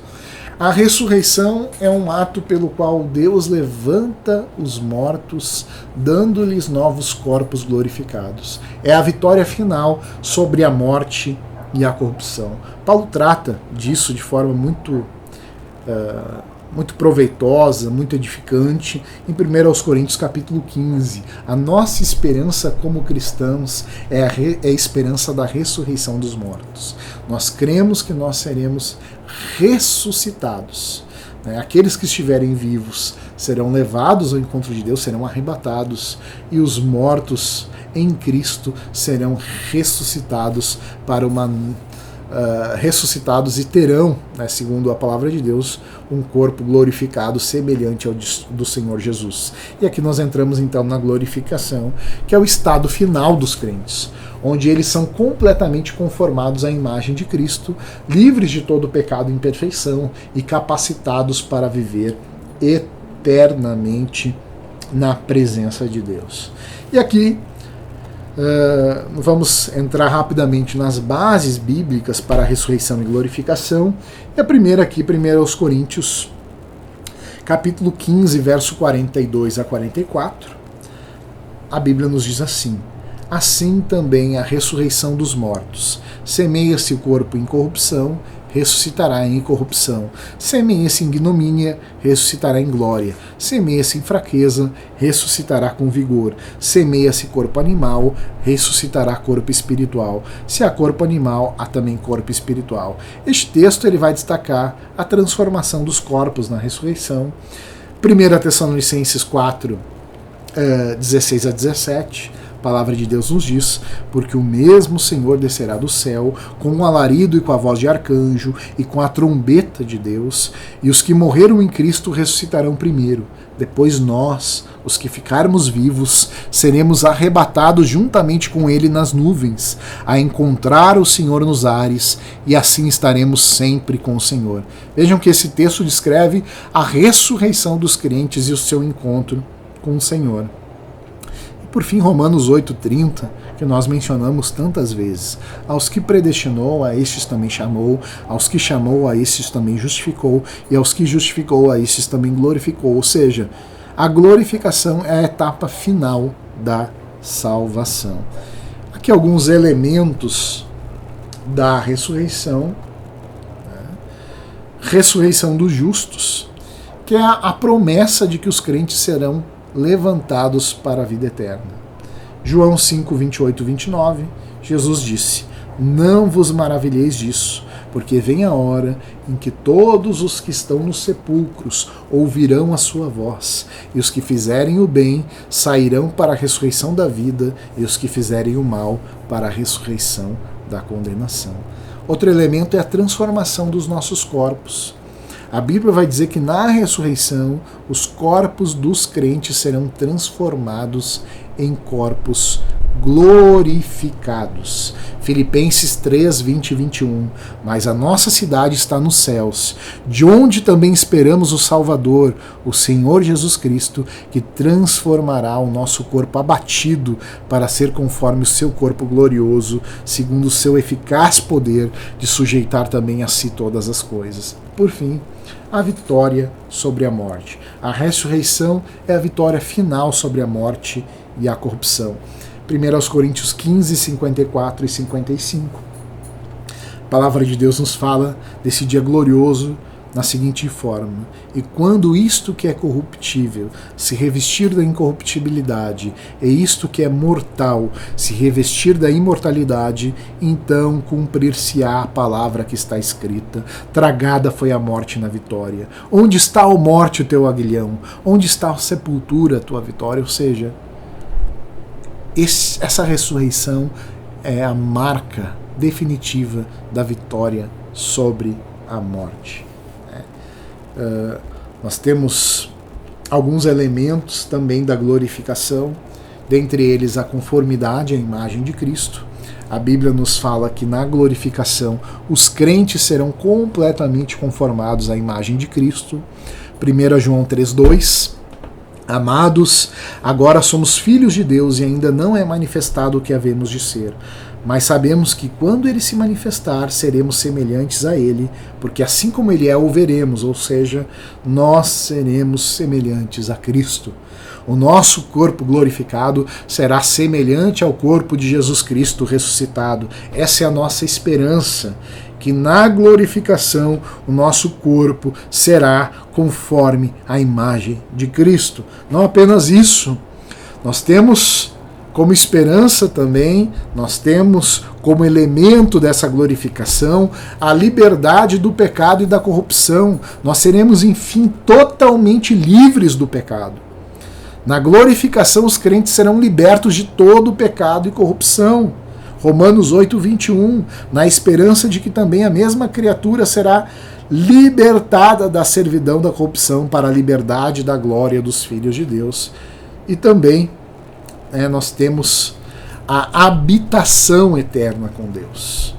A ressurreição é um ato pelo qual Deus levanta os mortos, dando-lhes novos corpos glorificados. É a vitória final sobre a morte e a corrupção. Paulo trata disso de forma muito proveitosa, muito edificante, em 1 Coríntios capítulo 15. A nossa esperança como cristãos é a esperança da ressurreição dos mortos. Nós cremos que nós seremos ressuscitados. Aqueles que estiverem vivos serão levados ao encontro de Deus, serão arrebatados, e os mortos em Cristo serão ressuscitados para ressuscitados e terão, segundo a palavra de Deus, um corpo glorificado semelhante ao do Senhor Jesus. E aqui nós entramos então na glorificação, que é o estado final dos crentes, onde eles são completamente conformados à imagem de Cristo, livres de todo pecado e imperfeição e capacitados para viver eternamente na presença de Deus. E aqui vamos entrar rapidamente nas bases bíblicas para a ressurreição e glorificação. E a primeira aqui, 1 Coríntios, capítulo 15, verso 42 a 44. A Bíblia nos diz assim: assim também a ressurreição dos mortos. Semeia-se o corpo em corrupção, ressuscitará em incorrupção. Semeia-se em ignomínia, ressuscitará em glória. Semeia-se em fraqueza, ressuscitará com vigor. Semeia-se corpo animal, ressuscitará corpo espiritual. Se há corpo animal, há também corpo espiritual. Este texto ele vai destacar a transformação dos corpos na ressurreição. 1 Tessalonicenses 4, 16 a 17. A palavra de Deus nos diz: porque o mesmo Senhor descerá do céu com um alarido e com a voz de arcanjo e com a trombeta de Deus, e os que morreram em Cristo ressuscitarão primeiro. Depois nós, os que ficarmos vivos, seremos arrebatados juntamente com ele nas nuvens, a encontrar o Senhor nos ares, e assim estaremos sempre com o Senhor. Vejam que esse texto descreve a ressurreição dos crentes e o seu encontro com o Senhor. Por fim, Romanos 8,30, que nós mencionamos tantas vezes: aos que predestinou, a estes também chamou, aos que chamou, a estes também justificou, e aos que justificou, a estes também glorificou. Ou seja, a glorificação é a etapa final da salvação. Aqui alguns elementos da ressurreição. Ressurreição dos justos, que é a promessa de que os crentes serão levantados para a vida eterna. João 5, 28 e 29, Jesus disse: não vos maravilheis disso, porque vem a hora em que todos os que estão nos sepulcros ouvirão a sua voz, e os que fizerem o bem sairão para a ressurreição da vida, e os que fizerem o mal para a ressurreição da condenação. Outro elemento é a transformação dos nossos corpos. A Bíblia vai dizer que na ressurreição os corpos dos crentes serão transformados em corpos glorificados. Filipenses 3, 20 e 21. Mas a nossa cidade está nos céus, de onde também esperamos o Salvador, o Senhor Jesus Cristo, que transformará o nosso corpo abatido para ser conforme o seu corpo glorioso, segundo o seu eficaz poder de sujeitar também a si todas as coisas. Por fim, a vitória sobre a morte. A ressurreição é a vitória final sobre a morte e a corrupção. 1 Coríntios 15, 54 e 55. A palavra de Deus nos fala desse dia glorioso na seguinte forma: e quando isto que é corruptível se revestir da incorruptibilidade, e isto que é mortal se revestir da imortalidade, então cumprir-se-á a palavra que está escrita: tragada foi a morte na vitória. Onde está, a morte, o teu aguilhão? Onde está a sepultura, a tua vitória? Ou seja, essa ressurreição é a marca definitiva da vitória sobre a morte. Nós temos alguns elementos também da glorificação, dentre eles a conformidade à imagem de Cristo. A Bíblia nos fala que na glorificação os crentes serão completamente conformados à imagem de Cristo. 1 João 3,2: Amados, agora somos filhos de Deus e ainda não é manifestado o que havemos de ser. Mas sabemos que quando ele se manifestar, seremos semelhantes a ele, porque assim como ele é, o veremos, ou seja, nós seremos semelhantes a Cristo. O nosso corpo glorificado será semelhante ao corpo de Jesus Cristo ressuscitado. Essa é a nossa esperança, que na glorificação o nosso corpo será conforme a imagem de Cristo. Não apenas isso, nós temos como esperança também, nós temos como elemento dessa glorificação a liberdade do pecado e da corrupção. Nós seremos, enfim, totalmente livres do pecado. Na glorificação, os crentes serão libertos de todo o pecado e corrupção. Romanos 8:21, na esperança de que também a mesma criatura será libertada da servidão da corrupção para a liberdade da glória dos filhos de Deus. E também nós temos a habitação eterna com Deus.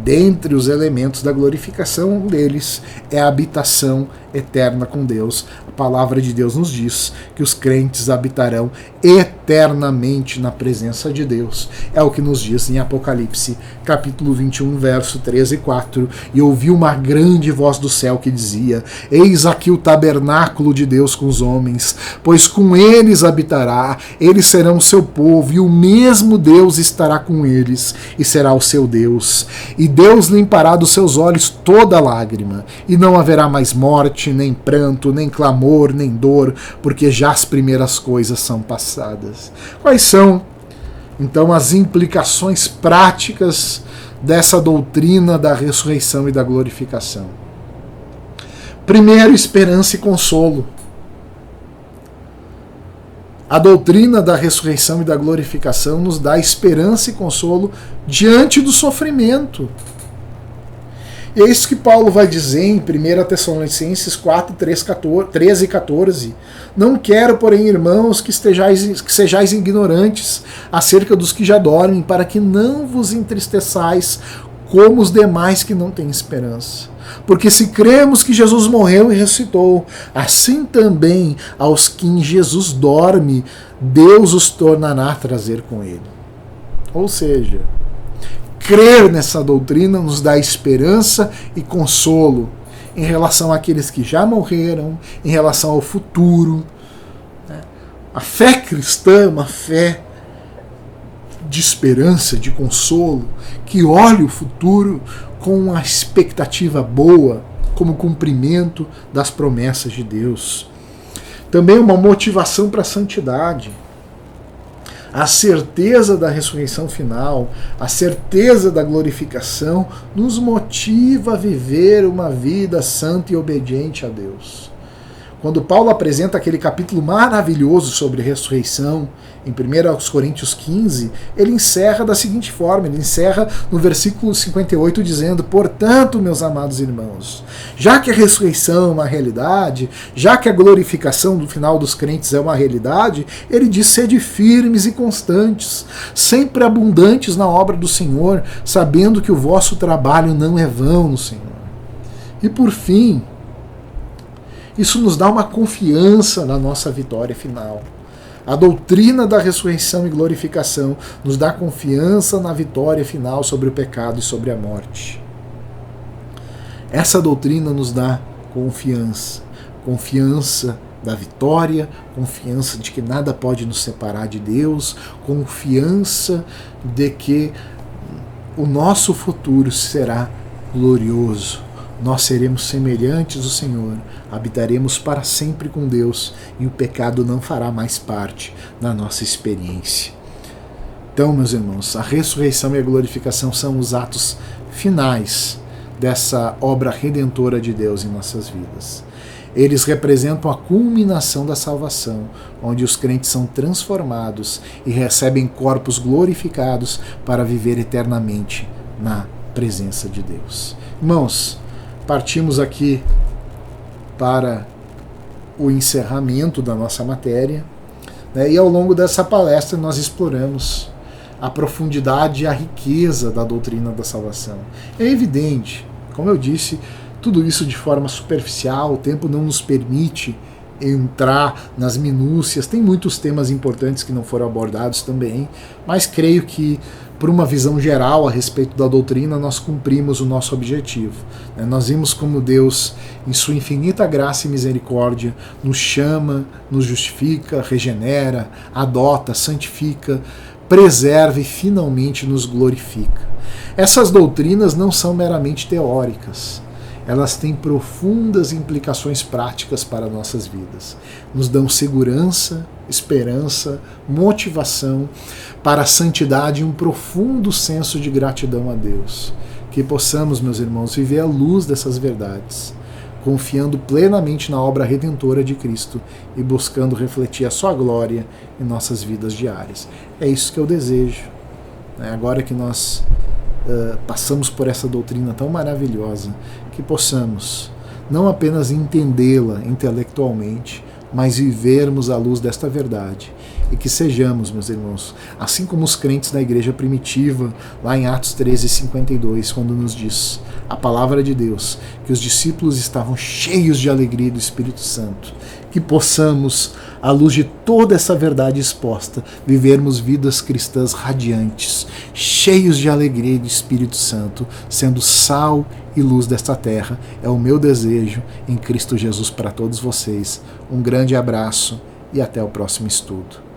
Dentre os elementos da glorificação, um deles é a habitação eterna com Deus. A palavra de Deus nos diz que os crentes habitarão eternamente na presença de Deus. É o que nos diz em Apocalipse, capítulo 21, verso 13 e 4. E ouvi uma grande voz do céu que dizia: Eis aqui o tabernáculo de Deus com os homens, pois com eles habitará, eles serão o seu povo, e o mesmo Deus estará com eles, e será o seu Deus. E Deus limpará dos seus olhos toda lágrima, e não haverá mais morte, nem pranto, nem clamor, nem dor, porque já as primeiras coisas são passadas. Quais são, então, as implicações práticas dessa doutrina da ressurreição e da glorificação? Primeiro, esperança e consolo. A doutrina da ressurreição e da glorificação nos dá esperança e consolo diante do sofrimento. E é isso que Paulo vai dizer em 1 Tessalonicenses 4, 13 e 14. Não quero, porém, irmãos, que sejais ignorantes acerca dos que já dormem, para que não vos entristeçais como os demais que não têm esperança. Porque se cremos que Jesus morreu e ressuscitou, assim também aos que em Jesus dorme, Deus os tornará a trazer com ele. Ou seja, crer nessa doutrina nos dá esperança e consolo em relação àqueles que já morreram, em relação ao futuro. A fé cristã é uma fé de esperança, de consolo, que olha o futuro com uma expectativa boa, como cumprimento das promessas de Deus. Também uma motivação para a santidade. A certeza da ressurreição final, a certeza da glorificação, nos motiva a viver uma vida santa e obediente a Deus. Quando Paulo apresenta aquele capítulo maravilhoso sobre ressurreição, em 1 Coríntios 15, ele encerra da seguinte forma, ele encerra no versículo 58 dizendo: portanto, meus amados irmãos, já que a ressurreição é uma realidade, já que a glorificação do final dos crentes é uma realidade, ele diz: sede firmes e constantes, sempre abundantes na obra do Senhor, sabendo que o vosso trabalho não é vão no Senhor. E por fim, isso nos dá uma confiança na nossa vitória final. A doutrina da ressurreição e glorificação nos dá confiança na vitória final sobre o pecado e sobre a morte. Essa doutrina nos dá confiança. Confiança da vitória, confiança de que nada pode nos separar de Deus, confiança de que o nosso futuro será glorioso. Nós seremos semelhantes ao Senhor, habitaremos para sempre com Deus e o pecado não fará mais parte da nossa experiência. Então, meus irmãos, a ressurreição e a glorificação são os atos finais dessa obra redentora de Deus em nossas vidas. Eles representam a culminação da salvação, onde os crentes são transformados e recebem corpos glorificados para viver eternamente na presença de Deus. Irmãos, partimos aqui para o encerramento da nossa matéria, né? E ao longo dessa palestra nós exploramos a profundidade e a riqueza da doutrina da salvação. É evidente, como eu disse, tudo isso de forma superficial, o tempo não nos permite entrar nas minúcias, tem muitos temas importantes que não foram abordados também, mas creio que, por uma visão geral a respeito da doutrina, nós cumprimos o nosso objetivo. Nós vimos como Deus, em sua infinita graça e misericórdia, nos chama, nos justifica, regenera, adota, santifica, preserva e finalmente nos glorifica. Essas doutrinas não são meramente teóricas. Elas têm profundas implicações práticas para nossas vidas. Nos dão segurança, esperança, motivação para a santidade e um profundo senso de gratidão a Deus. Que possamos, meus irmãos, viver à luz dessas verdades, confiando plenamente na obra redentora de Cristo e buscando refletir a sua glória em nossas vidas diárias. É isso que eu desejo. Agora que nós passamos por essa doutrina tão maravilhosa, que possamos não apenas entendê-la intelectualmente, mas vivermos à luz desta verdade. E que sejamos, meus irmãos, assim como os crentes da igreja primitiva, lá em Atos 13:52, quando nos diz a palavra de Deus, que os discípulos estavam cheios de alegria do Espírito Santo, que possamos, à luz de toda essa verdade exposta, vivermos vidas cristãs radiantes, cheios de alegria do Espírito Santo, sendo sal e luz desta terra. É o meu desejo em Cristo Jesus para todos vocês. Um grande abraço e até o próximo estudo.